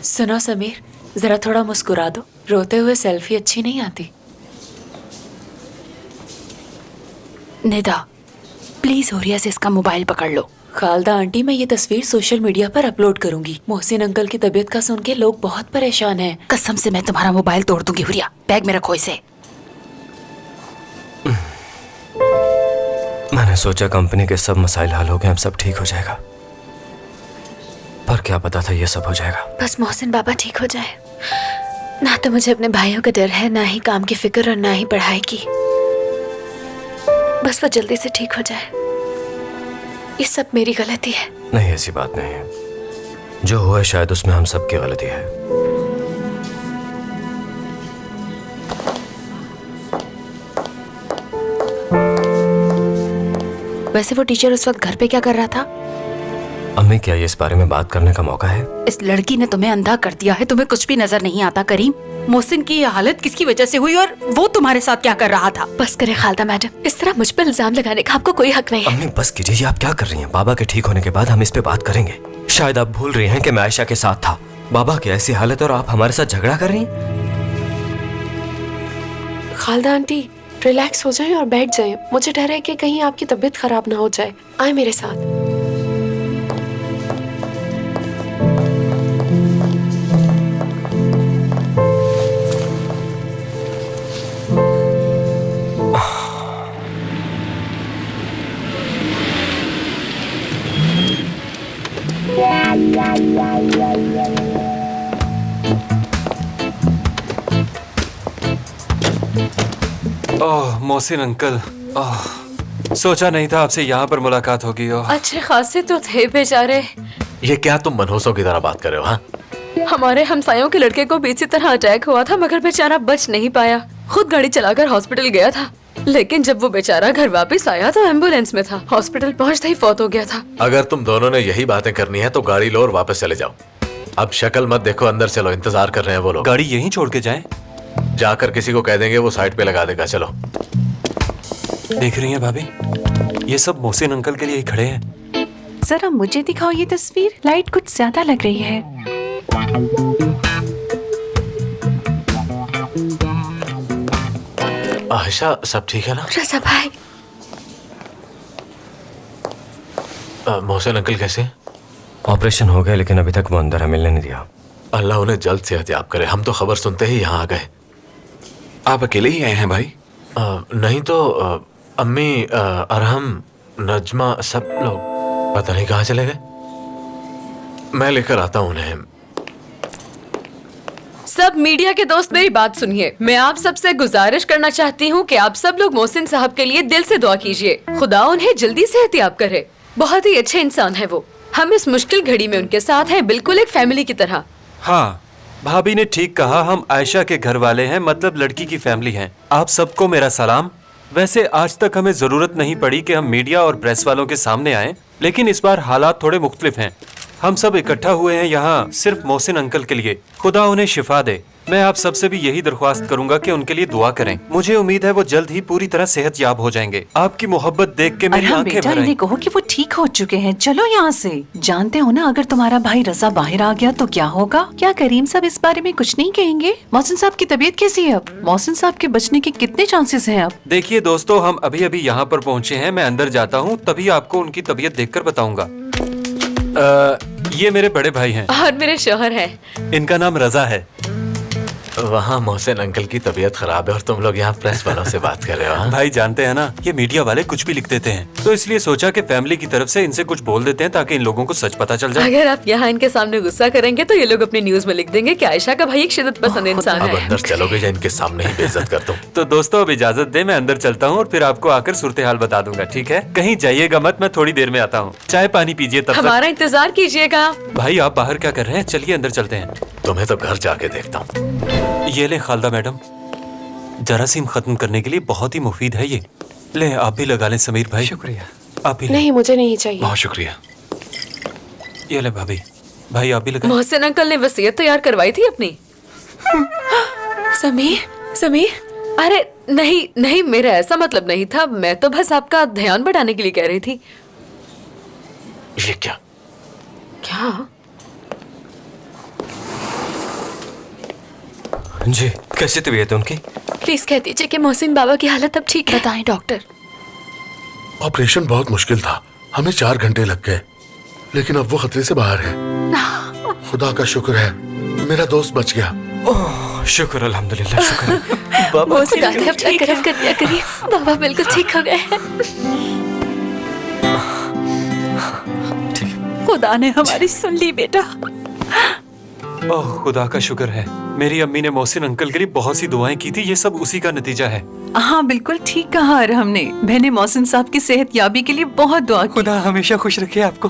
सुनो समीर, जरा थोड़ा मुस्कुरा दो। रोते हुए सेल्फी अच्छी नहीं आती। निदा, प्लीज होरिया से इसका मोबाइल पकड़ लो। खालदा आंटी, मैं ये तस्वीर सोशल मीडिया पर अपलोड करूंगी। मोहसिन अंकल की तबीयत का सुन के लोग बहुत परेशान हैं। कसम से मैं तुम्हारा मोबाइल तोड़ दूंगी। हुरिया, बैग में रखो इसे। मैंने सोचा कंपनी के सब मसाइल हल हो गए, अब सब ठीक हो जाएगा, पर क्या पता था ये सब हो जाएगा। बस मोहसिन बाबा ठीक हो जाए। ना तो मुझे अपने भाइयों का डर है, ना ही काम की फिक्र और ना ही पढ़ाई की। बस वो जल्दी से ठीक हो जाए। ये सब मेरी गलती है। नहीं, ऐसी बात नहीं है। जो हुआ है शायद उसमें हम सबकी गलती है। वैसे वो टीचर उस वक्त घर पे क्या कर रहा था? अम्मी, क्या ये इस बारे में बात करने का मौका है? इस लड़की ने तुम्हें अंधा कर दिया है, तुम्हें कुछ भी नजर नहीं आता। करीम, मोहसिन की ये हालत किसकी वजह से हुई और वो तुम्हारे साथ क्या कर रहा था? बस करे खालदा मैडम, इस तरह मुझ पर इल्जाम लगाने का आपको कोई हक नहीं है। अम्मी बस कीजिए, ये आप क्या कर रही हैं? बाबा के ठीक होने के बाद हम इस पे बात करेंगे। शायद आप भूल रही हैं कि मैं आयशा के साथ था। बाबा की ऐसी हालत और आप हमारे साथ झगड़ा कर रही हैं। खालदा आंटी, रिलैक्स हो जाएं और बैठ जाएं। मुझे डर है कि कहीं आपकी तबीयत खराब ना हो जाए। आए मेरे साथ। ओह मोहसिन अंकल, ओह सोचा नहीं था आपसे यहाँ पर मुलाकात होगी। ओह अच्छे खासे तो थे बेचारे। ये क्या तुम मनहूसों की तरह बात कर रहे हो? हाँ, हमारे हमसायों के लड़के को भी इसी तरह अटैक हुआ था, मगर बेचारा बच नहीं पाया। खुद गाड़ी चलाकर हॉस्पिटल गया था, लेकिन जब वो बेचारा घर वापस आया तो एम्बुलेंस में था। हॉस्पिटल पहुंचते ही फौत हो गया था। अगर तुम दोनों ने यही बातें करनी है तो गाड़ी लो और वापस चले जाओ। अब शक्ल मत देखो, अंदर चलो, इंतजार कर रहे हैं वो लोग। गाड़ी यहीं छोड़ के जाएं? जाकर किसी को कह देंगे, वो साइड पे लगा देगा। चलो। देख रही हैं भाभी, ये सब मोहसिन अंकल के लिए ही खड़े हैं। जरा मुझे दिखाओ ये तस्वीर, लाइट कुछ ज्यादा लग रही है। आयशा, सब ठीक है ना? रजा भाई, मोहसिन अंकल कैसे? ऑपरेशन हो गया, लेकिन अभी तक वो अंदर है, मिलने नहीं दिया। अल्लाह उन्हें जल्द सेहतयाब करे। हम तो खबर सुनते ही यहाँ आ गए। आप अकेले ही आए हैं भाई? नहीं तो अम्मी, अरहम, नजमा, सब लोग पता नहीं कहाँ चले गए। मैं लेकर आता हूँ उन्हें। सब मीडिया के दोस्त मेरी बात सुनिए। मैं आप सबसे गुजारिश करना चाहती हूँ कि आप सब लोग मोहसिन साहब के लिए दिल से दुआ कीजिए। खुदा उन्हें जल्दी सेहतयाब करे। बहुत ही अच्छे इंसान है वो। हम इस मुश्किल घड़ी में उनके साथ हैं, बिल्कुल एक फैमिली की तरह। हाँ, भाभी ने ठीक कहा। हम आयशा के घर वाले हैं, मतलब लड़की की फैमिली हैं। आप सबको मेरा सलाम। वैसे आज तक हमें जरूरत नहीं पड़ी कि हम मीडिया और प्रेस वालों के सामने आएं, लेकिन इस बार हालात थोड़े मुख्तलिफ हैं। हम सब इकट्ठा हुए हैं यहाँ सिर्फ मोहसिन अंकल के लिए। खुदा उन्हें शिफा दे। मैं आप सबसे भी यही दरख्वास्त करूंगा कि उनके लिए दुआ करें। मुझे उम्मीद है वो जल्द ही पूरी तरह सेहतयाब हो जाएंगे। आपकी मोहब्बत देख के मेरी आंखें बेटा, भर आई। इन्हें कहो कि वो ठीक हो चुके हैं। चलो यहाँ से। जानते हो ना, अगर तुम्हारा भाई रजा बाहर आ गया तो क्या होगा? क्या करीम साहब इस बारे में कुछ नहीं कहेंगे? मोहसिन साहब की तबीयत कैसी है अब? मोहसिन साहब के बचने के कितने चांसेस हैं अब? देखिए दोस्तों, हम अभी अभी यहाँ पर पहुँचे हैं। मैं अंदर जाता हूँ, तभी आपको उनकी तबीयत देखकर बताऊंगा। ये मेरे बड़े भाई हैं और मेरे शौहर हैं। इनका नाम रजा है। वहाँ मोहसिन अंकल की तबीयत खराब है और तुम लोग यहाँ प्रेस वालों से बात कर रहे हो? हाँ? भाई जानते हैं ना, ये मीडिया वाले कुछ भी लिख देते हैं, तो इसलिए सोचा कि फैमिली की तरफ से इनसे कुछ बोल देते हैं ताकि इन लोगों को सच पता चल जाए। अगर आप यहाँ इनके सामने गुस्सा करेंगे तो ये लोग अपनी न्यूज में लिख देंगे कि आयशा का भाई एक शिद्दत पसंद इंसान अब है। अंदर चलोगे या इनके सामने ही बेइज्जत कर दूं? तो दोस्तों, अब इजाजत दे, मैं अंदर चलता हूँ और फिर आपको आकर सूरत हाल बता दूंगा, ठीक है? कहीं जाइएगा मत, मैं थोड़ी देर में आता हूँ। चाय पानी पीजिए तब तक। हमारा इंतजार कीजिएगा। भाई आप बाहर क्या कर रहे हैं? चलिए अंदर चलते हैं। तुम्हें तो घर जाके देखता हूँ। ये ले खालदा मैडम, जरासीम खत्म करने के लिए बहुत ही मुफीद है ये। ले आप भी लगा लें समीर भाई। शुक्रिया। आप भी ले। नहीं, मुझे नहीं चाहिए। बहुत शुक्रिया। ये ले भाभी, भाई आप भी लगा। मोहसिन अंकल ने वसीयत तैयार करवाई थी अपनी। समीर, अरे नहीं नहीं, मेरा ऐसा मतलब नहीं था। मैं तो बस आपका ध्यान बढ़ाने के लिए कह रही थी। ये क्या? क्या? जी, कैसी तबीयत है उनकी? प्लीज कह दीजिए कि मोहसिन बाबा की हालत अब ठीक है। बताएं डॉक्टर। ऑपरेशन बहुत मुश्किल था, हमें 4 घंटे लग गए, लेकिन अब वो खतरे से बाहर है। खुदा का शुक्र है, मेरा दोस्त बच गया। ओह शुक्र, अल्हम्दुलिल्लाह, शुक्र। मोहसिन आके अपना करम कर दिया करिए। बाबा बिल्कुल ठीक हो गए हैं। खुदा ने हमारी सुन ली बेटा। ओह खुदा का शुक्र है, मेरी अम्मी ने मोहसिन अंकल के लिए बहुत सी दुआएं की थी, ये सब उसी का नतीजा है। हाँ बिल्कुल ठीक कहा अरहम ने। मैंने मोहसिन साहब की सेहत याबी के लिए बहुत दुआ की। खुदा हमेशा खुश रखे आपको।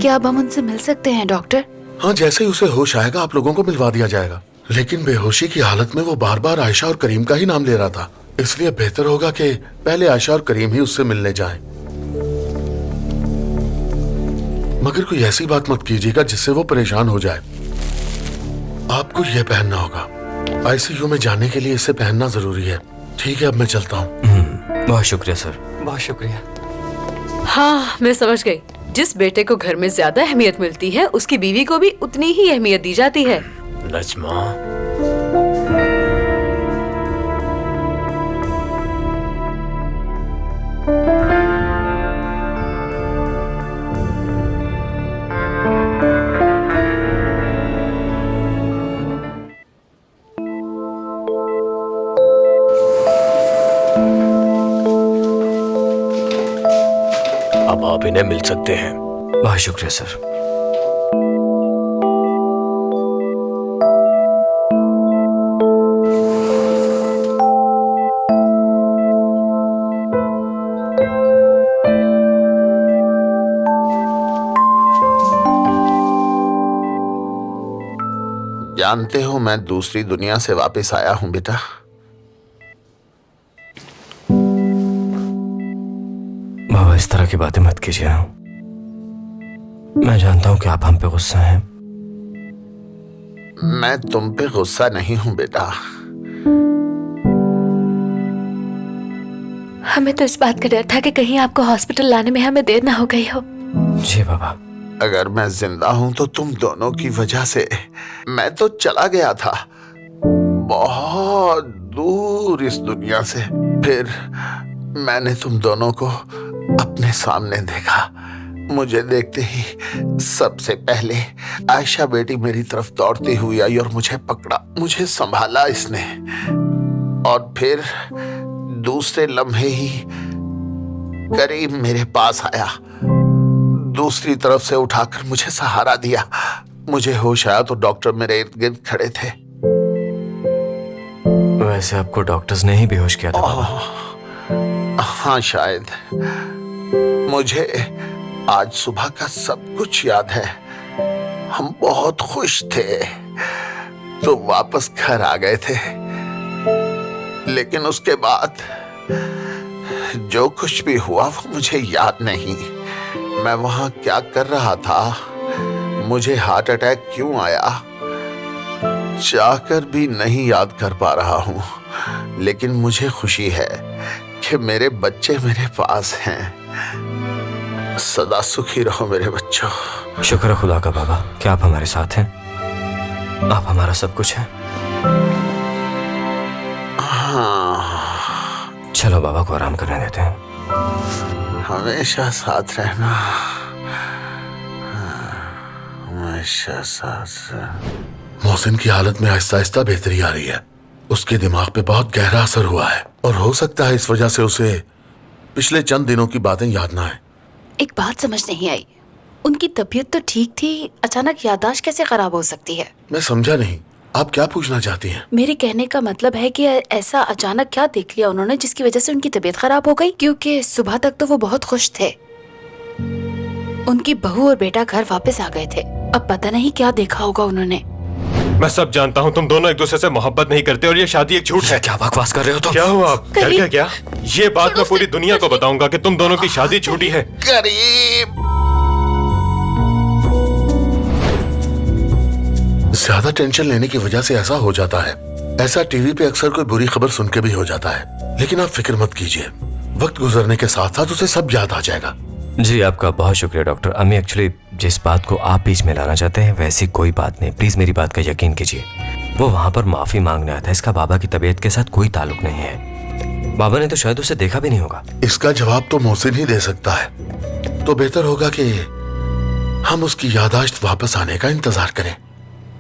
क्या अब हम उनसे मिल सकते हैं डॉक्टर? हाँ, जैसे ही उसे होश आएगा आप लोगों को मिलवा दिया जाएगा। लेकिन बेहोशी की हालत में वो बार बार आयशा और करीम का ही नाम ले रहा था, इसलिए बेहतर होगा कि पहले आयशा और करीम ही उससे मिलने जाएं। मगर कोई ऐसी बात मत कीजिएगा जिससे वो परेशान हो जाए। आपको ये पहनना होगा, आईसीयू में जाने के लिए इसे पहनना जरूरी है। ठीक है, अब मैं चलता हूँ। बहुत शुक्रिया सर। बहुत शुक्रिया। हाँ, मैं समझ गई। जिस बेटे को घर में ज्यादा अहमियत मिलती है उसकी बीवी को भी उतनी ही अहमियत दी जाती है। नजमा, अब आप इन्हें मिल सकते हैं। बहुत शुक्रिया सर। जानते हो मैं दूसरी दुनिया से वापस आया हूं बेटा। बाबा इस तरह की बातें मत कीजिए ना। मैं जानता हूं कि आप हम पे गुस्सा हैं। मैं तुम पे गुस्सा नहीं हूं बेटा। हमें तो इस बात का डर था कि कहीं आपको हॉस्पिटल लाने में हमें देर ना हो गई हो। जी बाबा। अगर मैं जिंदा हूं तो तुम दोनों की वजह से। मैं तो चला गया था बहुत दूर इस दुनिया से, फिर मैंने तुम दोनों को अपने सामने देखा। मुझे देखते ही सबसे पहले आयशा बेटी मेरी तरफ दौड़ती हुई आई और मुझे पकड़ा, मुझे संभाला इसने। और फिर दूसरे लम्हे ही करीम मेरे पास आया, दूसरी तरफ से उठाकर मुझे सहारा दिया। मुझे होश आया तो डॉक्टर मेरे इर्द गिर्द खड़े थे। वैसे आपको डॉक्टर्स ने ही बेहोश किया था बाबा? हाँ शायद। मुझे आज सुबह का सब कुछ याद है। हम बहुत खुश थे तो वापस घर आ गए थे, लेकिन उसके बाद जो कुछ भी हुआ वो मुझे याद नहीं। मैं वहां क्या कर रहा था, मुझे हार्ट अटैक क्यों आया, चाहकर भी नहीं याद कर पा रहा हूं। लेकिन मुझे खुशी है कि मेरे बच्चे मेरे पास हैं। सदा सुखी रहो मेरे बच्चों। शुक्र है खुदा का बाबा कि आप हमारे साथ हैं। आप हमारा सब कुछ हैं। हाँ, चलो बाबा को आराम करने देते हैं। हमेशा साथ रहना, हमेशा साथ। मोहसिन की हालत में आहिस्ता आहिस्ता बेहतरी आ रही है। उसके दिमाग पे बहुत गहरा असर हुआ है और हो सकता है इस वजह से उसे पिछले चंद दिनों की बातें याद ना आए। एक बात समझ नहीं आई, उनकी तबीयत तो ठीक थी, अचानक याददाश्त कैसे खराब हो सकती है? मैं समझा नहीं, आप क्या पूछना चाहती हैं? मेरे कहने का मतलब है कि ऐसा अचानक क्या देख लिया उन्होंने जिसकी वजह से उनकी तबीयत खराब हो गई? क्योंकि सुबह तक तो वो बहुत खुश थे, उनकी बहू और बेटा घर वापस आ गए थे। अब पता नहीं क्या देखा होगा उन्होंने। मैं सब जानता हूँ, तुम दोनों एक दूसरे से मोहब्बत नहीं करते और ये शादी एक झूठ है। क्या बकवास कर रहे हो तुम? क्या हुआ आप? डर गया क्या? ये बात मैं पूरी दुनिया को बताऊंगा कि तुम दोनों की शादी झूठी है। करीम, ज्यादा टेंशन लेने की वजह से ऐसा हो जाता है। ऐसा टीवी पे अक्सर कोई बुरी खबर सुन के भी हो जाता है, लेकिन आप फिक्र मत कीजिए, वक्त गुजरने के साथ साथ उसे सब याद आ जाएगा। जी आपका बहुत शुक्रिया डॉक्टर। अम्मी एक्चुअली जिस बात को आप बीच में लाना चाहते हैं वैसी कोई बात नहीं, प्लीज मेरी बात का यकीन कीजिए। वो वहाँ पर माफी मांगने आया था, इसका बाबा की तबीयत के साथ कोई ताल्लुक नहीं है। बाबा ने तो शायद उसे देखा भी नहीं होगा। इसका जवाब तो मोहसिन ही दे सकता है, तो बेहतर होगा कि हम उसकी याददाश्त वापस आने का इंतजार करें।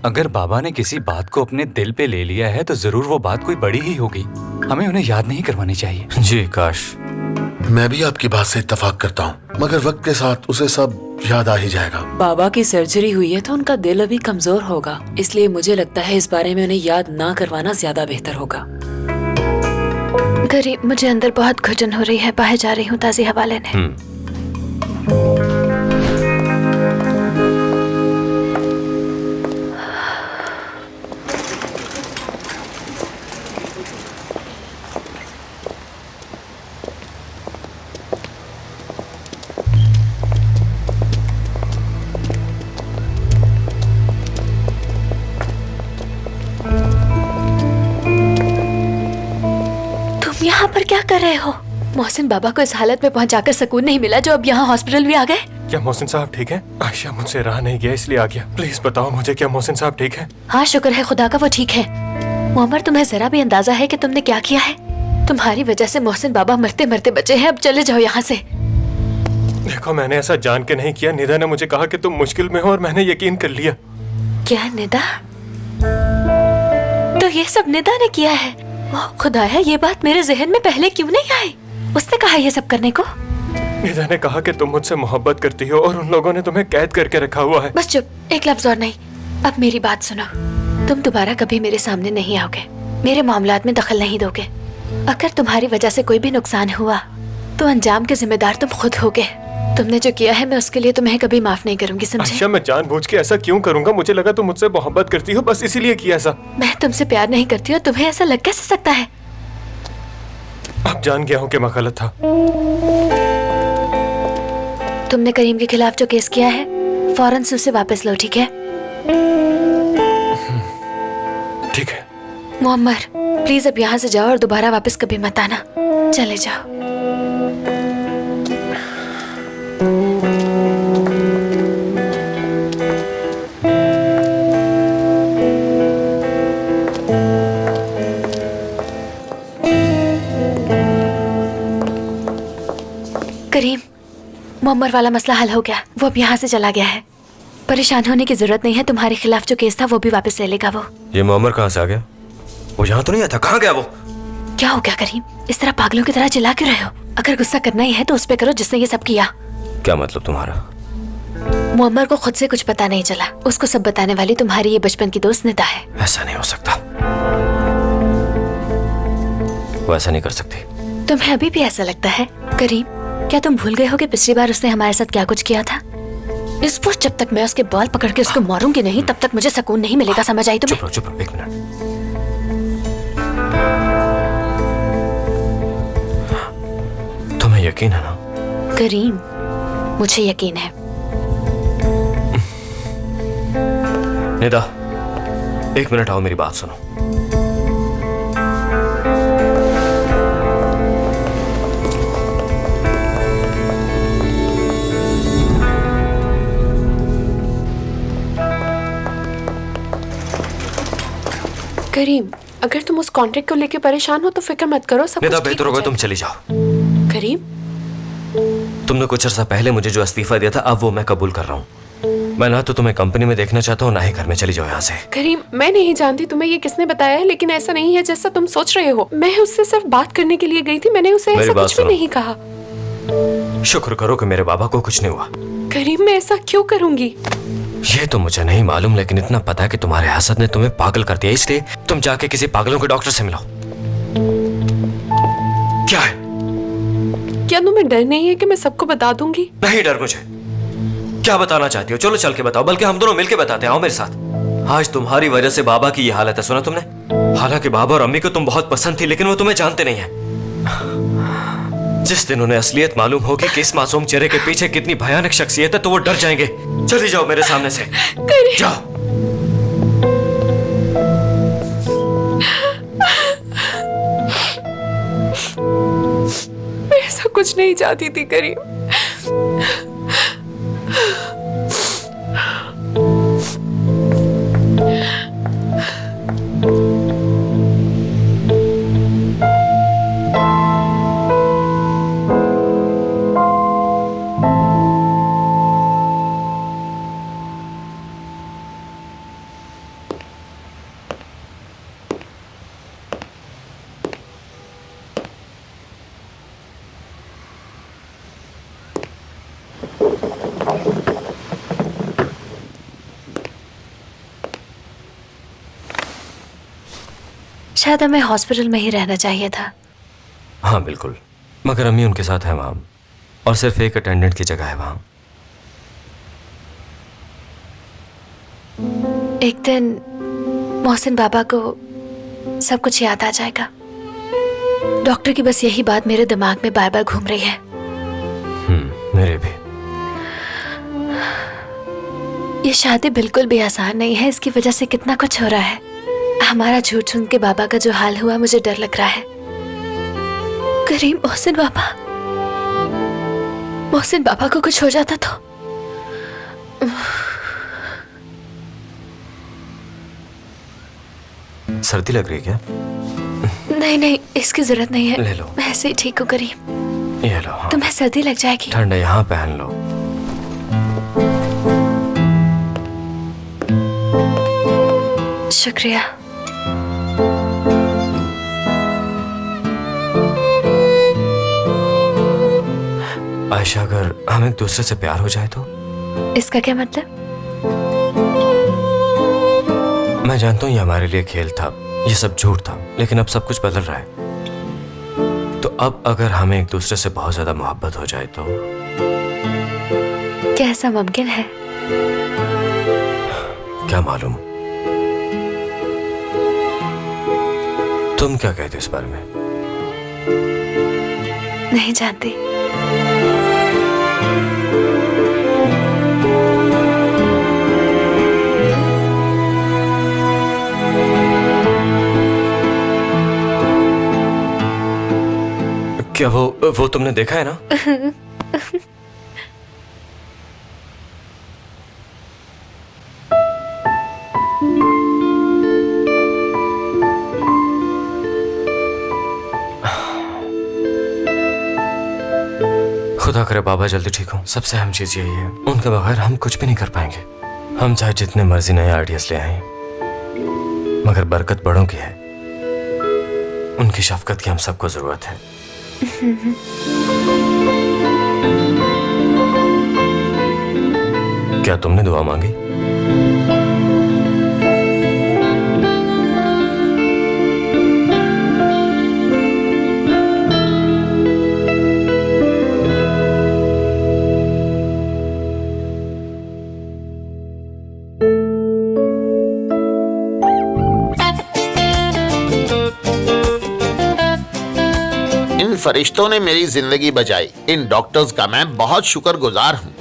अगर बाबा ने किसी बात को अपने दिल पे ले लिया है तो जरूर वो बात कोई बड़ी ही होगी। हमें उन्हें याद नहीं करवानी चाहिए। जी काश। मैं भी आपकी बात से इत्तेफाक करता हूँ, मगर वक्त के साथ उसे सब याद आ ही जाएगा। बाबा की सर्जरी हुई है तो उनका दिल अभी कमजोर होगा, इसलिए मुझे लगता है इस बारे में उन्हें याद ना करवाना ज्यादा बेहतर होगा। गरीब, मुझे अंदर बहुत घुटन हो रही है, बाहर जा रही हूँ ताज़ी हवा लेने। यहाँ पर क्या कर रहे हो? मोहसिन बाबा को इस हालत में पहुंचाकर सुकून नहीं मिला जो अब यहाँ हॉस्पिटल भी आ गए। क्या मोहसिन साहब ठीक है? आयशा मुझसे रहा नहीं गया इसलिए आ गया। प्लीज बताओ मुझे, क्या मोहसिन साहब ठीक है? हाँ, शुक्र है खुदा का वो ठीक है। मोहम्मद, तुम्हें जरा भी अंदाजा है कि तुमने क्या किया है? तुम्हारी वजह से मोहसिन बाबा मरते मरते बचे हैं। अब चले जाओ यहाँ से। देखो, मैंने ऐसा जान के नहीं किया। निदा ने मुझे कहा कि तुम मुश्किल में हो और मैंने यकीन कर लिया। क्या निदा? तो ये सब निदा ने किया है? ओह खुदाया, ये बात मेरे जहन में पहले क्यों नहीं आई? उसने कहा ये सब करने को? निदा ने कहा कि तुम मुझसे मोहब्बत करती हो और उन लोगों ने तुम्हें कैद करके रखा हुआ है। बस चुप, एक लफ्ज और नहीं। अब मेरी बात सुनो, तुम दोबारा कभी मेरे सामने नहीं आओगे, मेरे मामलात में दखल नहीं दोगे। अगर तुम्हारी वजह से कोई भी नुकसान हुआ तो अंजाम के जिम्मेदार तुम खुद होगे। तुमने जो किया है मैं उसके लिए तुम्हें कभी माफ नहीं करूंगी, समझे? आयशा, मैं जानबूझ के ऐसा क्यों करूंगा? मुझे लगा तुम मुझसे मोहब्बत करती हो, बस इसीलिए किया ऐसा। मैं तुमसे प्यार नहीं करती हूँ, तुम्हें ऐसा लग कैसे सकता है? अब जान गया हूँ कि मैं गलत था। तुमने करीम के खिलाफ जो केस किया है फौरन से उसे वापस लो, ठीक है? ठीक है। मुअम्मर, प्लीज अब यहाँ से जाओ और दोबारा वापस कभी मत आना। चले जाओ। करीम, मुअम्मर वाला मसला हल हो गया। वो अब यहाँ से चला गया है। परेशान होने की जरूरत नहीं है। तुम्हारे खिलाफ जो केस था वो भी वापस ले लेगा वो। ये मुअम्मर कहाँ से आ गया? वो यहाँ तो नहीं था, कहाँ गया वो? क्या हो गया करीम? इस तरह पागलों की तरह चिल्ला क्यों रहे हो? अगर गुस्सा करना ही है तो उस पे करो जिसने ये सब किया। क्या मतलब तुम्हारा? मुअम्मर को खुद से कुछ पता नहीं चला। उसको सब बताने वाली तुम्हारी ये बचपन की दोस्त निदा है। ऐसा नहीं हो सकता, वो ऐसा नहीं कर सकती। तुम्हें अभी भी ऐसा लगता है? करीम, क्या तुम भूल गए हो कि पिछली बार उसने हमारे साथ क्या कुछ किया था? इस पर जब तक मैं उसके बाल पकड़ के उसको मारूंगी नहीं तब तक मुझे सुकून नहीं मिलेगा, समझ आई तुम्हें? चुप रहो, एक मिनट। तुम्हें यकीन है ना? करीम, मुझे यकीन है। निदा, एक मिनट आओ, मेरी बात सुनो। करीम, अगर तुम उस कॉन्ट्रैक्ट को लेके परेशान हो तो फिक्र मत करो, सब निदा, कुछ ठीक बेहतर हो होगा तुम जाएगा। चली जाओ। करीम, तुमने कुछ अर्सा पहले मुझे जो इस्तीफा दिया था अब वो मैं कबूल कर रहा हूँ। मैं ना तो तुम्हें कंपनी में देखना चाहता हूँ ना ही घर में। चली जाओ यहाँ से। करीम, मैं नहीं जानती तुम्हें ये किसने बताया है, लेकिन ऐसा नहीं है जैसा तुम सोच रहे हो। मैं उससे सिर्फ बात करने के लिए गई थी, मैंने उसे मेरी ऐसा बात कुछ भी सुनो। नहीं कहा। शुक्र करो कि मेरे बाबा को कुछ नहीं हुआ। करीम, मैं ऐसा क्यों करूंगी? ये तो मुझे नहीं मालूम, लेकिन इतना पता है कि तुम्हारे हसद ने तुम्हें पागल कर दिया, इसलिए तुम जाके किसी पागलों के डॉक्टर से मिलो। क्या है? क्या तुम्हें डर नहीं है कि मैं सबको बता दूंगी? नहीं डर मुझे। क्या बताना चाहती हो? चलो चल के बताओ, बल्कि हम दोनों मिलके बताते हैं। आओ मेरे साथ। आज तुम्हारी वजह से बाबा की ये हालत है, सुना तुमने? हालांकि बाबा और अम्मी को तुम बहुत पसंद थी, लेकिन वो तुम्हें जानते नहीं है। जिस दिन उन्हें असलियत मालूम होगी कि इस मासूम चेहरे के पीछे कितनी भयानक शख्सियत है तो वो डर जाएंगे। चली जाओ मेरे सामने से, जाओ। मैं ऐसा कुछ नहीं चाहती थी करीम। शायद हमें हॉस्पिटल में ही रहना चाहिए था। हाँ बिल्कुल, मगर अम्मी उनके साथ है वहाँ, और सिर्फ एक अटेंडेंट की जगह है वहाँ। एक दिन मोहसिन बाबा को सब कुछ याद आ जाएगा। डॉक्टर की बस यही बात मेरे दिमाग में बार बार घूम रही है। मेरे भी। ये शादी बिल्कुल भी आसान नहीं है, इसकी वजह से कितना कुछ हो रहा है। हमारा झूठ सुन के बाबा का जो हाल हुआ, मुझे डर लग रहा है। करीम, मोहसिन बाबा को कुछ हो जाता तो। सर्दी लग रही है क्या? नहीं, इसकी जरूरत नहीं है। ले लो। मैं ऐसे ही ठीक हूँ करीम। ये लो। हाँ। तुम्हें सर्दी लग जाएगी। ठंड है, यहाँ पहन लो। शुक्रिया। आयशा, अगर हम एक दूसरे से प्यार हो जाए तो? इसका क्या मतलब? मैं जानता हूँ ये हमारे लिए खेल था, ये सब झूठ था, लेकिन अब सब कुछ बदल रहा है। तो अब अगर हमें एक दूसरे से बहुत ज्यादा मोहब्बत हो जाए तो? क्या ऐसा मुमकिन है? क्या मालूम। तुम क्या कहते हो इस बारे में? नहीं जानती। क्या वो तुमने देखा है ना? खुदा करे बाबा जल्दी ठीक हो। सबसे अहम चीज यही है, उनके बगैर हम कुछ भी नहीं कर पाएंगे। हम चाहे जितने मर्जी नए आइडियाज ले आए, मगर बरकत बड़ों की है, उनकी शफकत की हम सबको जरूरत है। क्या तुमने दुआ मांगी? इन फरिश्तों ने मेरी जिंदगी बचाई। इन डॉक्टर्स का मैं बहुत शुक्रगुजार हूँ।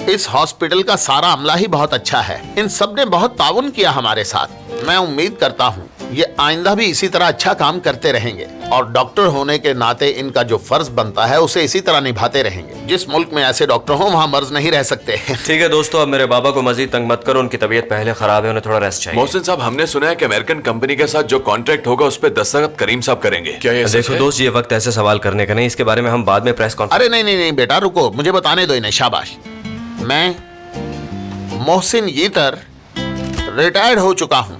इस हॉस्पिटल का सारा अमला ही बहुत अच्छा है। इन सब ने बहुत ताउन किया हमारे साथ। मैं उम्मीद करता हूँ ये आइंदा भी इसी तरह अच्छा काम करते रहेंगे और डॉक्टर होने के नाते इनका जो फर्ज बनता है उसे इसी तरह निभाते रहेंगे। जिस मुल्क में ऐसे डॉक्टर हो वहाँ मर्ज नहीं रह सकते। ठीक है दोस्तों, अब मेरे बाबा को मजीद तंग मत करो, उनकी तबीयत पहले खराब है, उन्हें थोड़ा रेस्ट चाहिए। मोहसिन साहब, हमने सुना है कि अमेरिकन कंपनी के साथ जो कॉन्ट्रैक्ट होगा उस पर दस्तखत करीम साहब करेंगे। क्या ये देखो दोस्त, ये वक्त ऐसे सवाल करने का नहीं, इसके बारे में हम बाद में प्रेस कॉन्फ्रेंस। अरे नहीं बेटा, रुको, मुझे बताने दो इन्हें। शाबाश। मैं मोहसिन यीतर रिटायर्ड हो चुका हूँ,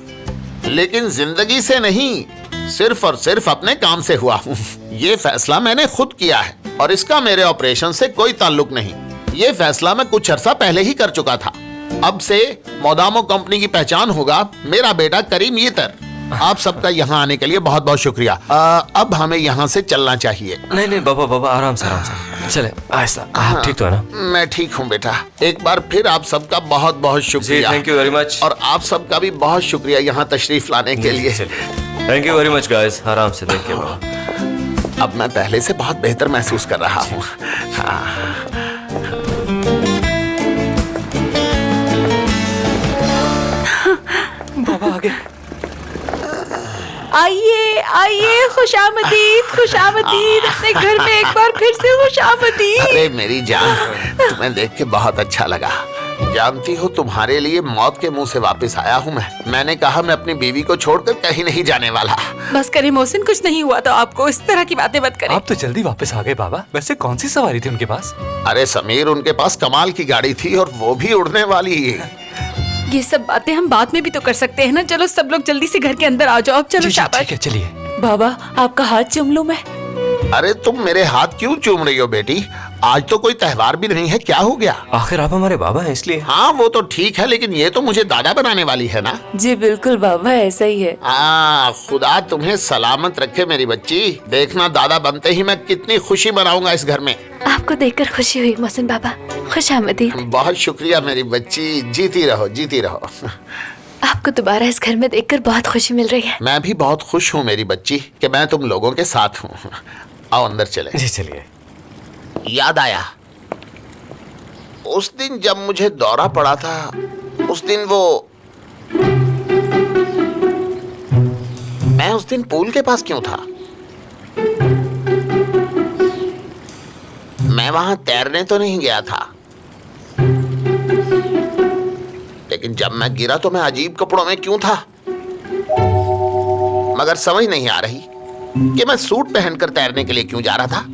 लेकिन जिंदगी से नहीं, सिर्फ और सिर्फ अपने काम से हुआ हूँ। ये फैसला मैंने खुद किया है और इसका मेरे ऑपरेशन से कोई ताल्लुक नहीं। ये फैसला मैं कुछ अर्सा पहले ही कर चुका था। अब से मोदामो कंपनी की पहचान होगा मेरा बेटा करीम यीतर। आप सबका यहाँ आने के लिए बहुत बहुत शुक्रिया। अब हमें यहाँ से चलना चाहिए। नहीं बाबा आराम से चले, आहिस्ता। आप ठीक तो है ना? मैं ठीक हूँ बेटा। एक बार फिर आप सबका बहुत बहुत शुक्रिया। Thank you very much. और आप सबका भी बहुत शुक्रिया यहाँ तशरीफ लाने के लिए। Thank you very much guys. आराम से देखिए बाबा। अब मैं पहले से बहुत बेहतर महसूस कर रहा हूँ। बाबा आगे। आइए आइए, खुशामदीद अपने घर में एक बार फिर से खुशामदीद। अरे मेरी जान, तुम्हें देख के बहुत अच्छा लगा। जानती हो, तुम्हारे लिए मौत के मुंह से वापस आया हूँ मैंने कहा मैं अपनी बीवी को छोड़कर कहीं नहीं जाने वाला। बस करें मोहसिन, कुछ नहीं हुआ तो आपको इस तरह की बातें मत करें। आप तो जल्दी वापस आ गए बाबा। वैसे कौन सी सवारी थी उनके पास? अरे समीर, उनके पास कमाल की गाड़ी थी और वो भी उड़ने वाली। ये सब बातें हम बाद में भी तो कर सकते हैं ना। चलो सब लोग जल्दी से घर के अंदर आ जाओ। चलो शाबाश। ठीक है, चलिए। बाबा आपका हाथ चूम लूं मैं? अरे तुम मेरे हाथ क्यों चूम रही हो बेटी? आज तो कोई त्योहार भी नहीं है, क्या हो गया? आखिर आप हमारे बाबा हैं इसलिए। हाँ वो तो ठीक है, लेकिन ये तो मुझे दादा बनाने वाली है ना। जी बिल्कुल बाबा, ऐसा ही है। खुदा तुम्हें सलामत रखे मेरी बच्ची। देखना दादा बनते ही मैं कितनी खुशी मनाऊंगा इस घर में। आपको देखकर खुशी हुई मोहसिन बाबा, खुश आमदीद। बहुत शुक्रिया मेरी बच्ची, जीती रहो जीती रहो। आपको दोबारा इस घर में देखकर बहुत खुशी मिल रही है। मैं भी बहुत खुश हूँ मेरी बच्ची कि मैं तुम लोगों के साथ हूँ। आओ अंदर चले। जी चलिए। याद आया उस दिन जब मुझे दौरा पड़ा था, उस दिन मैं उस दिन पूल के पास क्यों था? मैं वहां तैरने तो नहीं गया था, लेकिन जब मैं गिरा तो मैं अजीब कपड़ों में क्यों था? मगर समझ नहीं आ रही कि मैं सूट पहनकर तैरने के लिए क्यों जा रहा था।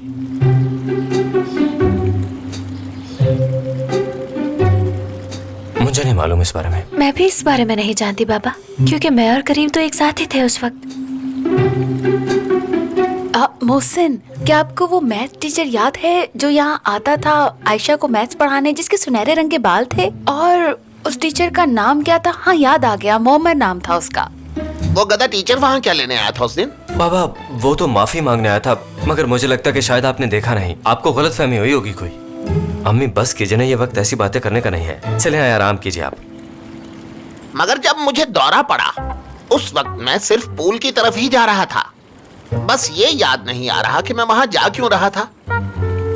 मुझे नहीं मालूम इस बारे में। मैं भी इस बारे में नहीं जानती बाबा, क्योंकि मैं और करीम तो एक साथ ही थे उस वक्त। मोहसिन, क्या आपको वो मैथ्स टीचर याद है जो यहाँ आता था आयशा को मैथ्स पढ़ाने, जिसके सुनहरे रंग के बाल थे? और उस टीचर का नाम क्या था? हाँ याद आ गया, मोहम्मद नाम था उसका। वो गधा टीचर वहाँ क्या लेने आया था उस दिन? बाबा वो तो माफी मांगने आया था, मगर मुझे लगता कि शायद आपने देखा नहीं, आपको गलतफहमी हुई होगी कोई। अम्मी बस कीजिए ना, ये वक्त ऐसी बातें करने का नहीं है। चले आराम कीजिए आप। मगर जब मुझे दौरा पड़ा उस वक्त मैं सिर्फ पूल की तरफ ही जा रहा था। बस ये याद नहीं आ रहा कि मैं वहाँ जा क्यों रहा था।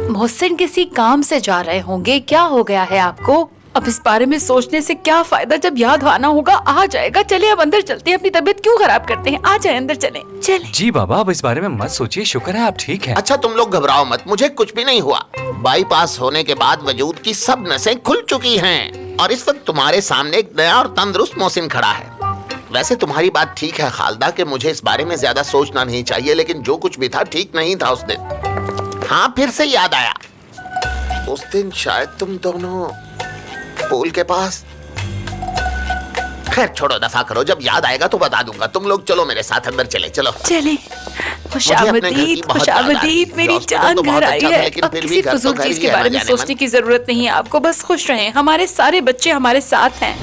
मोहसिन किसी काम से जा रहे होंगे, क्या हो गया है आपको? अब इस बारे में सोचने से क्या फायदा, जब याद आना होगा आ जाएगा। चलिए अब अंदर चलते हैं, अपनी तबीयत क्यों खराब करते हैं? आ जाए अंदर चलें। चलें। जी बाबा अब इस बारे में मत सोचिए, शुक्र है आप ठीक हैं। अच्छा तुम लोग घबराओ मत, मुझे कुछ भी नहीं हुआ। बाईपास होने के बाद वजूद की सब नसें खुल चुकी हैं और इस वक्त तुम्हारे सामने एक नया और तंदुरुस्त मोहसिन खड़ा है। वैसे तुम्हारी बात ठीक है खालदा कि मुझे इस बारे में ज्यादा सोचना नहीं चाहिए, लेकिन जो कुछ भी था ठीक नहीं था उस दिन। हाँ फिर से याद आया, उस दिन शायद तुम दोनों पूल के पास। खैर छोड़ो, दफा करो, जब याद आएगा तो बता दूंगा। तुम लोग चलो मेरे साथ अंदर चले। चलो चले। खुशामदीद खुशामदीद, मेरी जान घर आई है। अब किसी फजूल चीज के बारे में सोचने की जरूरत नहीं है आपको, बस खुश रहें। हमारे सारे बच्चे हमारे साथ हैं।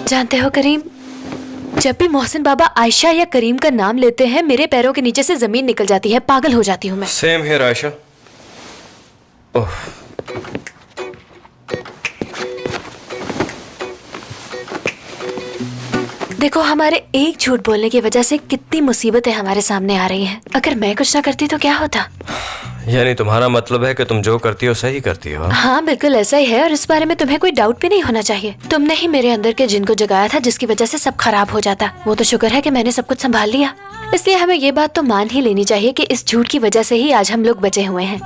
जानते हो करीम, जब भी मोहसिन बाबा आयशा या करीम का नाम लेते हैं मेरे पैरों के नीचे से जमीन निकल जाती है, पागल हो जाती हूँ मैं। Same here Ayesha. ओह देखो हमारे एक झूठ बोलने की वजह से कितनी मुसीबतें हमारे सामने आ रही हैं। अगर मैं कुछ ना करती तो क्या होता? यानी तुम्हारा मतलब है कि तुम जो करती हो सही करती हो? हाँ बिल्कुल ऐसा ही है, और इस बारे में तुम्हें कोई डाउट भी नहीं होना चाहिए। तुमने ही मेरे अंदर के जिन को जगाया था जिसकी वजह से सब खराब हो जाता। वो तो शुक्र है कि मैंने सब कुछ संभाल लिया। इसलिए हमें ये बात तो मान ही लेनी चाहिए कि इस झूठ की वजह से ही आज हम लोग बचे हुए हैं।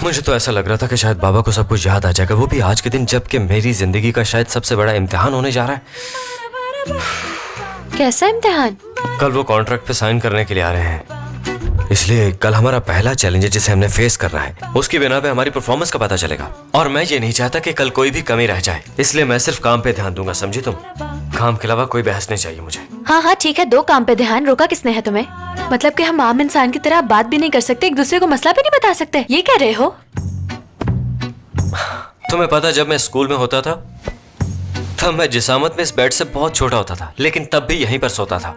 मुझे तो ऐसा लग रहा था कि शायद बाबा को सब कुछ याद आ जाएगा, वो भी आज के दिन जबकि मेरी जिंदगी का शायद सबसे बड़ा इम्तिहान होने जा रहा है। कैसा इम्तिहान? कल वो कॉन्ट्रैक्ट पे साइन करने के लिए आ रहे हैं, इसलिए कल हमारा पहला चैलेंज है जिसे हमने फेस करना है। उसकी बिना पे हमारी परफॉर्मेंस का पता चलेगा, और मैं ये नहीं चाहता कि कल कोई भी कमी रह जाए, इसलिए मैं सिर्फ काम पे ध्यान दूंगा, समझी तुम? काम के अलावा कोई बहस नहीं चाहिए मुझे। हाँ हाँ ठीक है, 2 काम पे ध्यान। रोका किसने है तुम्हें? मतलब कि हम आम इंसान की तरह बात भी नहीं कर सकते, एक दूसरे को मसला भी नहीं बता सकते, ये कह रहे हो? तुम्हें पता जब मैं स्कूल में होता था तब मैं जिसामत में इस बेड से बहुत छोटा होता था, लेकिन तब भी यहीं पर सोता था।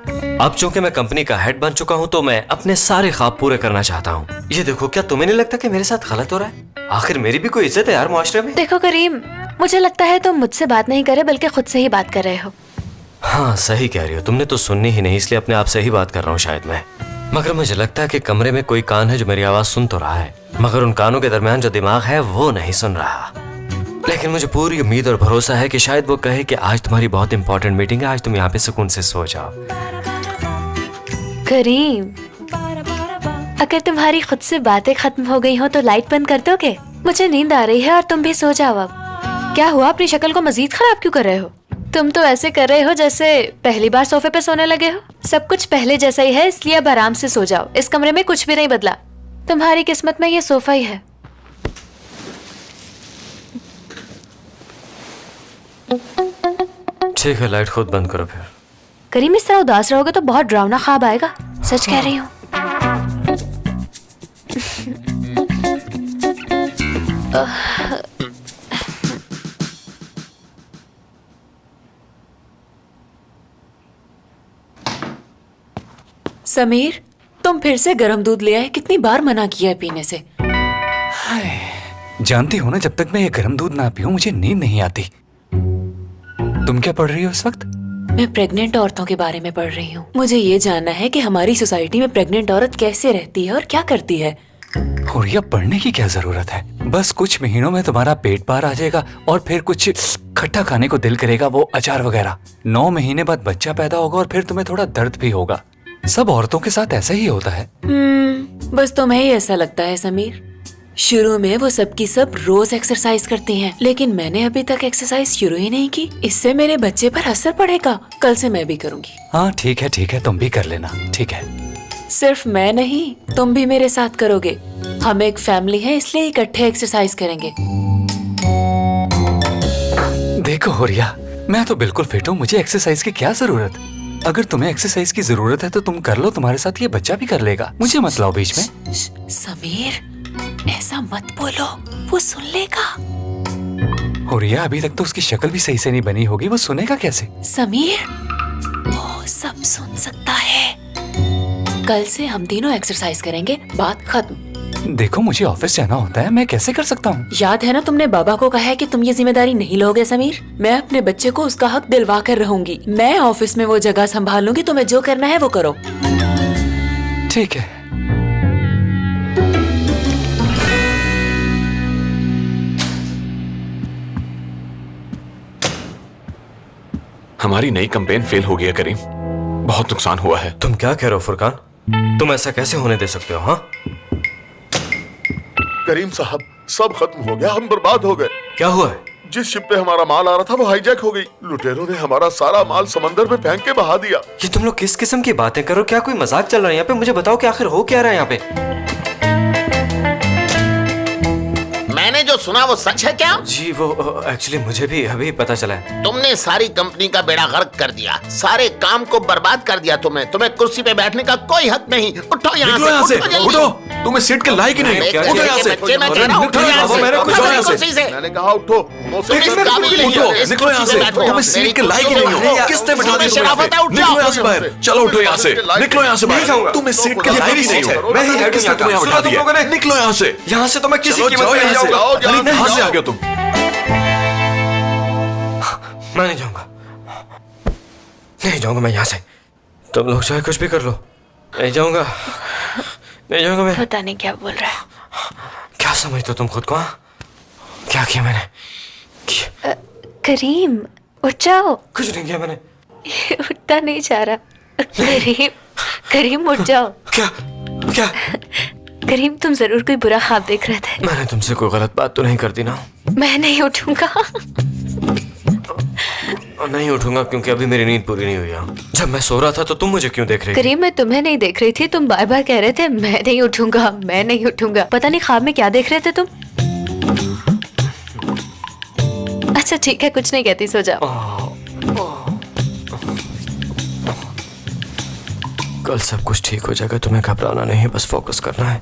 अब चूंकि मैं कंपनी का हेड बन चुका हूँ तो मैं अपने सारे ख्वाब पूरे करना चाहता हूँ। ये देखो, क्या तुम्हें नहीं लगता कि मेरे साथ गलत हो रहा है? आखिर मेरी भी कोई इज्जत है यार मुआशरे में। देखो करीम, मुझे लगता है तुम मुझसे बात नहीं कर रहे बल्कि खुद से ही बात कर रहे हो। हाँ सही कह रही हो, तुमने तो सुननी ही नहीं, इसलिए अपने आप से ही बात कर रहा हूँ शायद मैं। मगर मुझे लगता है कि कमरे में कोई कान है जो मेरी आवाज सुन तो रहा है, मगर उन कानों के दरमियान जो दिमाग है वो नहीं सुन रहा। लेकिन मुझे पूरी उम्मीद और भरोसा है कि शायद वो कहे कि आज तुम्हारी बहुत इंपॉर्टेंट मीटिंग है, आज तुम यहाँ पे सुकून से सो जाओ। करीम, अगर तुम्हारी खुद से बातें खत्म हो गई हो तो लाइट बंद कर दोगे? मुझे नींद आ रही है और तुम भी सो जाओ अब। क्या हुआ, अपनी शक्ल को मजीद खराब क्यों कर रहे हो? तुम तो ऐसे कर रहे हो जैसे पहली बार सोफे पे सोने लगे हो। सब कुछ पहले जैसा ही है, इसलिए अब आराम से सो जाओ। इस कमरे में कुछ भी नहीं बदला, तुम्हारी किस्मत में ये सोफा ही है। ठीक है, लाइट खुद बंद करो फिर। करीम, इस तरह उदास रहोगे तो बहुत डरावना ख्वाब आएगा, सच कह रही हूँ। समीर, तुम फिर से गर्म दूध ले आए। कितनी बार मना किया है पीने से। जानती हो ना, जब तक मैं ये गर्म दूध ना पीऊं मुझे नींद नहीं आती। तुम क्या पढ़ रही हो इस वक्त? मैं प्रेग्नेंट औरतों के बारे में पढ़ रही हूँ। मुझे ये जानना है कि हमारी सोसाइटी में प्रेग्नेंट औरत कैसे रहती है और क्या करती है। और ये पढ़ने की क्या जरूरत है? बस कुछ महीनों में तुम्हारा पेट बाहर आ जाएगा और फिर कुछ खट्टा खाने को दिल करेगा, वो अचार वगैरह। 9 महीने बाद बच्चा पैदा होगा और फिर तुम्हें थोड़ा दर्द भी होगा। सब औरतों के साथ ऐसा ही होता है। बस तुम्हें ही ऐसा लगता है समीर। शुरू में वो सबकी सब रोज एक्सरसाइज करती हैं, लेकिन मैंने अभी तक एक्सरसाइज शुरू ही नहीं की। इससे मेरे बच्चे पर असर पड़ेगा। कल से मैं भी करूंगी। हाँ ठीक है, तुम भी कर लेना। ठीक है, सिर्फ मैं नहीं, तुम भी मेरे साथ करोगे। हम एक फैमिली है, इसलिए इकट्ठे एक्सरसाइज करेंगे। देखो होरिया, मैं तो बिल्कुल फिट हूँ। मुझे एक्सरसाइज की क्या जरूरत? अगर तुम्हें एक्सरसाइज की जरूरत है तो तुम कर लो, तुम्हारे साथ ये बच्चा भी कर लेगा। मुझे मत लाओ बीच में। समीर, ऐसा मत बोलो, वो सुन लेगा। होरिया, अभी तक तो उसकी शक्ल भी सही से नहीं बनी होगी, वो सुनेगा कैसे? समीर, वो सब सुन सकता है। कल से हम तीनों एक्सरसाइज करेंगे, बात खत्म। देखो, मुझे ऑफिस जाना होता है, मैं कैसे कर सकता हूँ? याद है ना, तुमने बाबा को कहा है कि तुम ये जिम्मेदारी नहीं लोगे समीर। मैं अपने बच्चे को उसका हक दिलवा कर रहूंगी। मैं ऑफिस में वो जगह संभाल लूंगी, तुम्हें जो करना है वो करो। ठीक है। हमारी नई कैंपेन फेल हो गया करीम, बहुत नुकसान हुआ है। तुम क्या कह रहे हो फुरकान? तुम ऐसा कैसे होने दे सकते हो? हाँ, करीम साहब, सब खत्म हो गया, हम बर्बाद हो गए। क्या हुआ है? जिस शिप पे हमारा माल आ रहा था वो हाईजैक हो गई। लुटेरों ने हमारा सारा माल समंदर में फेंक के बहा दिया। ये तुम लोग किस किस्म की बातें करो? क्या कोई मजाक चल रहा है यहाँ पे? मुझे बताओ कि आखिर हो क्या रहा है यहाँ पे? मैंने जो सुना वो सच है क्या? जी वो एक्चुअली मुझे भी अभी पता चला है। तुमने सारी कंपनी का बेड़ा गर्क कर दिया, सारे काम को बर्बाद कर दिया। तुम्हें कुर्सी पे बैठने का कोई हक नहीं। उठो यहाँ से, उठो जल्दी। उठो, तुम्हें सीट के लायक ही नहीं। उठो यहाँ से। बच्चे, मैं कह रहा हूँ, उठो यहाँ से, कुर्सी से। मैंने कहा उठो। तुम इस काबिल नहीं हो, इस निकलो यहाँ कुर्सी से। पे बैठो। तुम्हें सीट के लायक ही नहीं हो। किसने बिठा दिया? शराफत है, उठ निकलो जाओ। यहाँ से बाहर। चलो उठो यहाँ से, निकलो यहाँ से बाहर। तुम्हें सीट के लायक ही नहीं हो। मैं ही किसने तुम्हें यहाँ बिठा दिया? निकलो यहाँ से। यहाँ से तो मैं किसी चलो, कीमत जाओ पे नहीं यहाँ से। जाऊंगा। अरे कहाँ से आ गए तुम? मैं नहीं जाऊंगा, नहीं जाऊंगा मैं यहाँ से। तुम लोग चाहे कुछ भी कर लो, नहीं जाऊंगा, नहीं जाऊंगा मैं। पता नहीं क्या बोल रहा है। क्या समझते हो तुम खुद को? हाँ? क्या किया मैंने? करीम, उठ जाओ। कुछ नहीं किया मैंने। उठता नहीं चाह रहा। करीम उठ जाओ। क्या क्या? करीम, तुम जरूर कोई बुरा ख्वाब देख रहे थे। मैंने तुमसे कोई गलत बात तो नहीं कर दी ना? मैं नहीं उठूंगा। नहीं उठूंगा क्योंकि अभी मेरी नींद पूरी नहीं हुई है। जब मैं सो रहा था तो तुम मुझे क्यों देख रही थी? करीम, मैं तुम्हें नहीं देख रही थी, तुम बार बार कह रहे थे मैं नहीं उठूंगा, मैं नहीं उठूंगा। पता नहीं ख्वाब में क्या देख रहे थे तुम। अच्छा ठीक है, कुछ नहीं कहती, सो जाओ। कल सब कुछ ठीक हो जाएगा, तुम्हें घबराना नहीं है, बस फोकस करना है।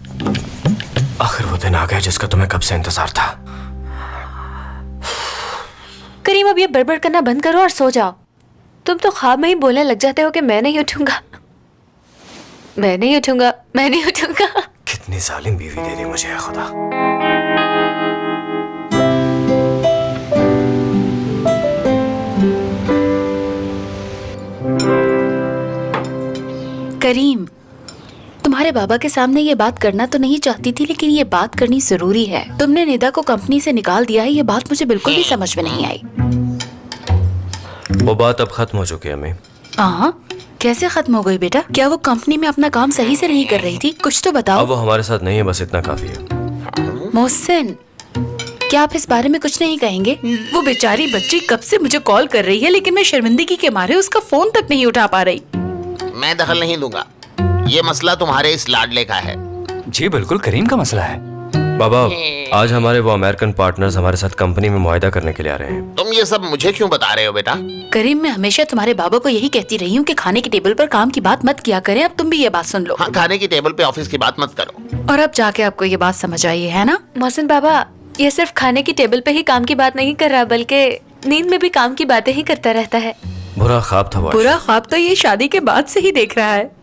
आखिर वो दिन आ गया जिसका तुम्हें कब से इंतजार था। करीम, अब ये बड़बड़ करना बंद करो और सो जाओ। तुम तो ख्वाब में ही बोलने लग जाते हो कि मैं नहीं उठूंगा, मैं नहीं उठूंगा, मैं नहीं उठूंगा। कितनी जालिम बीवी दे दी मुझे है खुदा। करीम, तुम्हारे बाबा के सामने ये बात करना तो नहीं चाहती थी, लेकिन ये बात करनी जरूरी है। तुमने निदा को कंपनी से निकाल दिया है, ये बात मुझे बिल्कुल भी समझ में नहीं आई। वो बात अब खत्म हो चुकी है अम्मी। हाँ, कैसे खत्म हो गई बेटा? क्या वो कंपनी में अपना काम सही से नहीं कर रही थी? कुछ तो बताओ। अब वो हमारे साथ नहीं है, बस इतना काफी है। मोहसिन, क्या आप इस बारे में कुछ नहीं कहेंगे? वो बेचारी बच्ची कब से मुझे कॉल कर रही है, लेकिन मैं शर्मिंदगी के मारे उसका फोन तक नहीं उठा पा रही। मैं दखल नहीं दूंगा, ये मसला तुम्हारे इस लाडले का है। जी बिल्कुल करीम का मसला है। बाबा, आज हमारे वो अमेरिकन पार्टनर्स हमारे साथ कंपनी में मुआहदा करने के लिए आ रहे हैं। तुम ये सब मुझे क्यों बता रहे हो बेटा? करीम, मैं हमेशा तुम्हारे बाबा को यही कहती रही हूँ कि खाने की टेबल पर काम की बात मत किया करें। अब तुम भी ये बात सुन लो। हाँ, खाने की टेबल पे ऑफिस की बात मत करो। और अब जाके आपको ये बात समझ आई है ना? मोहसिन बाबा, ये सिर्फ खाने की टेबल पे ही काम की बात नहीं कर रहा, बल्कि नींद में भी काम की बातें ही करता रहता है। बुरा ख्वाब था वो। बुरा ख्वाब तो ये शादी के बाद से ही देख रहा है।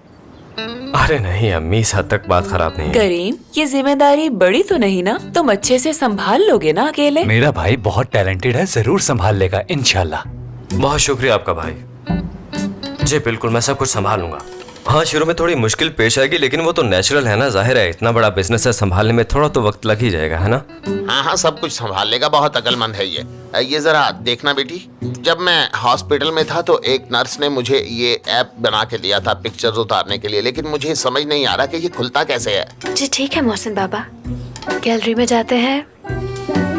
अरे नहीं अम्मी, इस हद तक बात खराब नहीं है। करीम, ये जिम्मेदारी बड़ी तो नहीं ना? तुम अच्छे से संभाल लोगे ना अकेले? मेरा भाई बहुत टैलेंटेड है, जरूर संभाल लेगा इंशाल्लाह। बहुत शुक्रिया आपका भाई। जी बिल्कुल, मैं सब कुछ संभाल लूंगा। हाँ, शुरू में थोड़ी मुश्किल पेश आएगी, लेकिन वो तो नेचुरल है ना। जाहिर है इतना बड़ा बिजनेस है, संभालने में थोड़ा तो वक्त लग ही जाएगा, है ना? हाँ हाँ, सब कुछ संभाल लेगा। बहुत अक्लमंद है ये जरा देखना बेटी, जब मैं हॉस्पिटल में था तो एक नर्स ने मुझे ये ऐप बना के दिया था पिक्चर्स उतारने के लिए, लेकिन मुझे समझ नहीं आ रहा कि ये खुलता कैसे है। जी ठीक है मोहसिन बाबा, गैलरी में जाते हैं,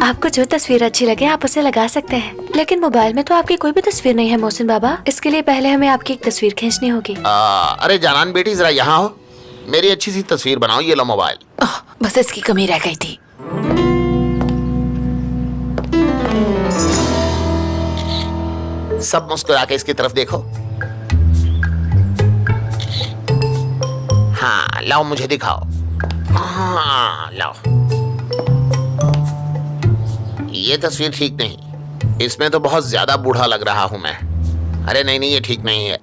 आपको जो तस्वीर अच्छी लगे आप उसे लगा सकते हैं, लेकिन मोबाइल में तो आपकी कोई भी तस्वीर नहीं है मोहसिन बाबा। इसके लिए पहले हमें आपकी एक तस्वीर खींचनी होगी। अरे जानान बेटी, जरा यहाँ हो, मेरी अच्छी सी तस्वीर बनाओ। ये लो मोबाइल। बस इसकी कमी रह गई थी। सब मुस्कुरा के इसकी तरफ देखो। हाँ लाओ, मुझे दिखाओ। हाँ लाओ। ये तस्वीर ठीक नहीं, इसमें तो बहुत ज्यादा बूढ़ा लग रहा हूं मैं। अरे नहीं नहीं, ये ठीक नहीं है।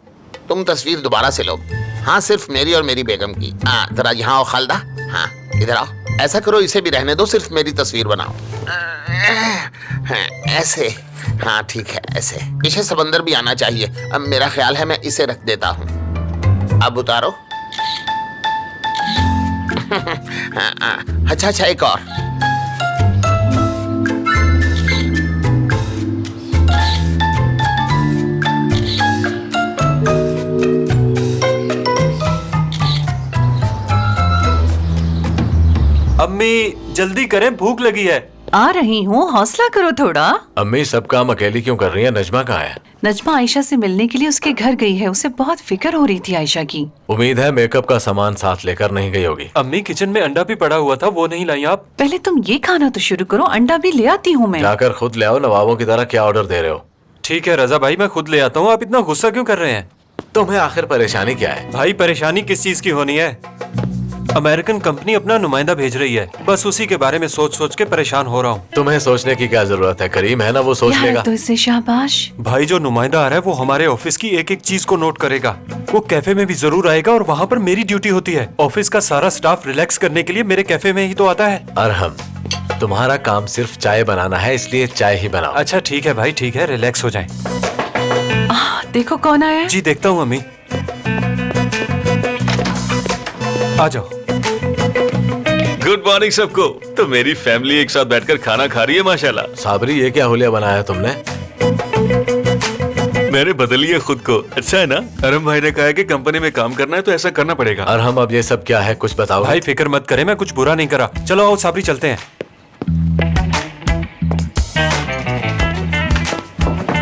तुम तस्वीर दोबारा से लो। हाँ, सिर्फ मेरी और मेरी बेगम की। हाँ, जरा यहाँ आओ खालदा। हाँ इधर आओ। ऐसा करो, इसे भी रहने दो, सिर्फ मेरी तस्वीर बनाओ। हाँ, ऐसे। हाँ ठीक है, ऐसे। पीछे समंदर भी आना चाहिए। अब मेरा ख्याल है मैं इसे रख देता हूँ। अब उतारो। अच्छा अच्छा, एक और। अम्मी जल्दी करें, भूख लगी है। आ रही हूँ, हौसला करो थोड़ा। अम्मी सब काम अकेली क्यों कर रही है? नजमा कहाँ है? नजमा आयशा से मिलने के लिए उसके घर गई है। उसे बहुत फिक्र हो रही थी आयशा की। उम्मीद है मेकअप का सामान साथ लेकर नहीं गई होगी। अम्मी किचन में अंडा भी पड़ा हुआ था, वो नहीं लाई आप? पहले तुम ये खाना तो शुरू करो, अंडा भी ले आती हूँ मैं। जाकर खुद ले आओ। नवाबों की तरह क्या ऑर्डर दे रहे हो? ठीक है रजा भाई, मैं खुद ले आता हूँ। आप इतना गुस्सा क्यों कर रहे हैं? तुम्हें आखिर परेशानी क्या है? भाई परेशानी किस चीज की होनी है? अमेरिकन कंपनी अपना नुमाइंदा भेज रही है, बस उसी के बारे में सोच सोच के परेशान हो रहा हूँ। तुम्हें सोचने की क्या जरूरत है? करीम है ना, वो सोच लेगा। तो इसे शाबाश। भाई जो नुमाइंदा आ रहा है वो हमारे ऑफिस की एक एक चीज को नोट करेगा। वो कैफे में भी जरूर आएगा और वहाँ पर मेरी ड्यूटी होती है। ऑफिस का सारा स्टाफ रिलैक्स करने के लिए मेरे कैफे में ही तो आता है। अरहम, तुम्हारा काम सिर्फ चाय बनाना है, इसलिए चाय ही बनाओ। अच्छा ठीक है भाई, ठीक है, रिलैक्स हो जाए। देखो कौन आया। जी देखता हूँ अम्मी। आ जाओ। गुड मॉर्निंग सबको। तो मेरी फैमिली एक साथ बैठकर खाना खा रही है माशाल्लाह। साबरी, ये क्या हुलिया बनाया है तुमने? मैंने बदल लिया खुद को। अच्छा है ना? अरम भाई ने कहा है कि कंपनी में काम करना है तो ऐसा करना पड़ेगा। और हम अब ये सब क्या है, कुछ बताओ। भाई फिक्र मत करें, मैं कुछ बुरा नहीं करा। चलो आओ साबरी, चलते हैं।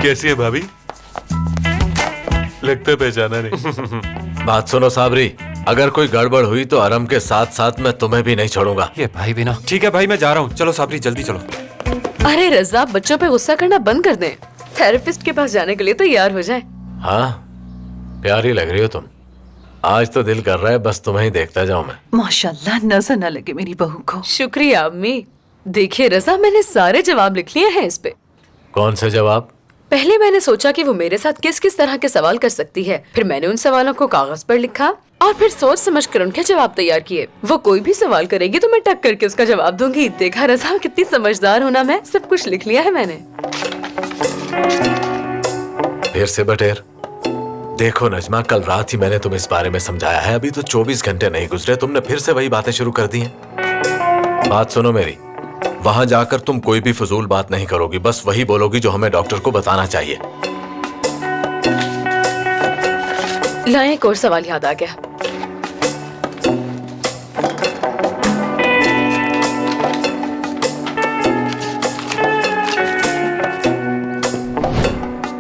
कैसी है भाभी? लगता है पहचाना नहीं। बात सुनो साबरी, अगर कोई गड़बड़ हुई तो अरम के साथ साथ मैं तुम्हें भी नहीं छोड़ूंगा। ये भाई भी ना। ठीक है भाई, मैं जा रहा हूँ। चलो साबरी जल्दी चलो। अरे रजा, बच्चों पे गुस्सा करना बंद कर दें। थेरेपिस्ट के पास जाने के लिए तैयार हो जाए। हाँ, प्यारी लग रही हो तुम। आज तो दिल कर रहा है बस तुम्हें ही देखता जाऊं मैं। माशाल्लाह, नजर न लगे मेरी बहू को। शुक्रिया अम्मी। देखिए रजा, मैंने सारे जवाब लिख लिए हैं इस पे। कौन से जवाब? पहले मैंने सोचा कि वो मेरे साथ किस किस तरह के सवाल कर सकती है, फिर मैंने उन सवालों को कागज पर लिखा और फिर सोच समझ कर उनके जवाब तैयार किए। वो कोई भी सवाल करेगी तो मैं टक करके उसका जवाब दूंगी। देखा रजा, कितनी समझदार हूं ना मैं। सब कुछ लिख लिया है मैंने। फिर से बटेर। देखो नजमा, कल रात ही मैंने तुम्हें इस बारे में समझाया है, अभी तो 24 घंटे नहीं गुजरे, तुमने फिर से वही बातें शुरू कर दी हैं। बात सुनो मेरी, वहां जाकर तुम कोई भी फजूल बात नहीं करोगी, बस वही बोलोगी जो हमें डॉक्टर को बताना चाहिए। लाएं, एक और सवाल याद आ गया।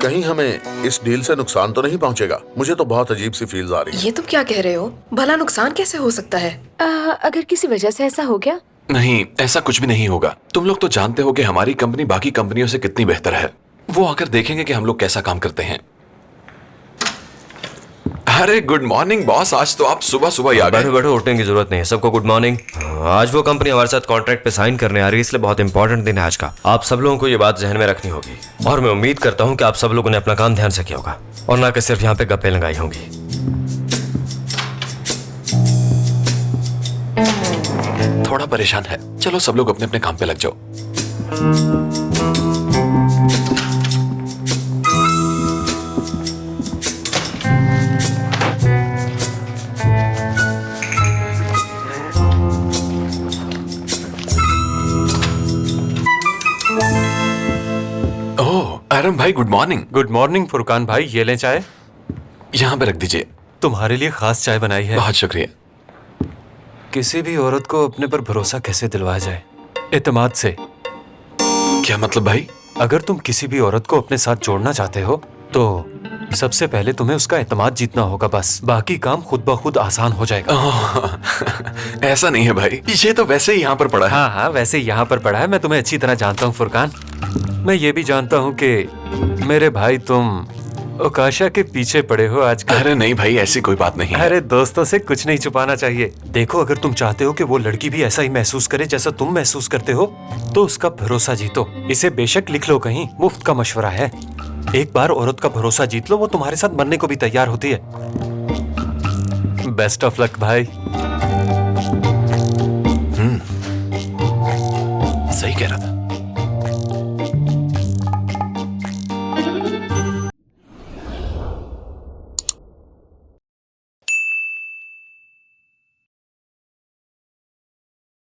कहीं हमें इस डील से नुकसान तो नहीं पहुंचेगा? मुझे तो बहुत अजीब सी फील्स आ रही है। ये तुम क्या कह रहे हो? भला नुकसान कैसे हो सकता है? अगर किसी वजह से ऐसा हो गया नहीं, ऐसा कुछ भी नहीं होगा। तुम लोग तो जानते हो कि हमारी कंपनी बाकी कंपनियों से कितनी बेहतर है। वो आकर देखेंगे कि हम लोग कैसा काम करते हैं। अरे गुड मॉर्निंग बॉस, आज तो आप सुबह सुबह ही आ गए। बैठो बैठो, उठने की जरूरत नहीं है। सबको गुड मॉर्निंग। आज वो कंपनी हमारे साथ कॉन्ट्रैक्ट पे साइन करने आ रही है, इसलिए बहुत इंपॉर्टेंट दिन है आज का। आप सब लोगों को ये बात जहन में रखनी होगी और मैं उम्मीद करता हूँ कि आप सब लोगों ने अपना काम ध्यान से किया होगा और ना कि सिर्फ यहाँ पे गप्पे लगाई होंगी। थोड़ा परेशान है। चलो सब लोग अपने अपने काम पे लग जाओ। ओह आरम भाई, good morning. Good morning Furqan भाई, ये लें चाय। यहाँ पे रख दीजिए। तुम्हारे लिए खास चाय बनाई है। बहुत शुक्रिया। किसी भी औरत को अपने पर भरोसा कैसे दिलवाया जाए? एतमाद से। क्या मतलब भाई? अगर तुम किसी भी औरत को अपने साथ जोड़ना चाहते हो तो सबसे पहले तुम्हें उसका एतमाद जीतना होगा। बस बाकी काम खुद ब खुद आसान हो जाएगा। ऐसा नहीं है भाई, ये तो वैसे ही यहाँ पर पड़ा है। हाँ हाँ, वैसे ही यहाँ पर पड़ा है। मैं तुम्हें अच्छी तरह जानता हूँ फुरकान। मैं ये भी जानता हूँ कि मेरे भाई तुम ओकाशा के पीछे पड़े हो आजकल। अरे नहीं भाई, ऐसी कोई बात नहीं है। अरे दोस्तों से कुछ नहीं छुपाना चाहिए। देखो, अगर तुम चाहते हो कि वो लड़की भी ऐसा ही महसूस करे जैसा तुम महसूस करते हो तो उसका भरोसा जीतो। इसे बेशक लिख लो कहीं, मुफ्त का मशवरा है। एक बार औरत का भरोसा जीत लो, वो तुम्हारे साथ मरने को भी तैयार होती है। बेस्ट ऑफ लक भाई। सही कह रहा था।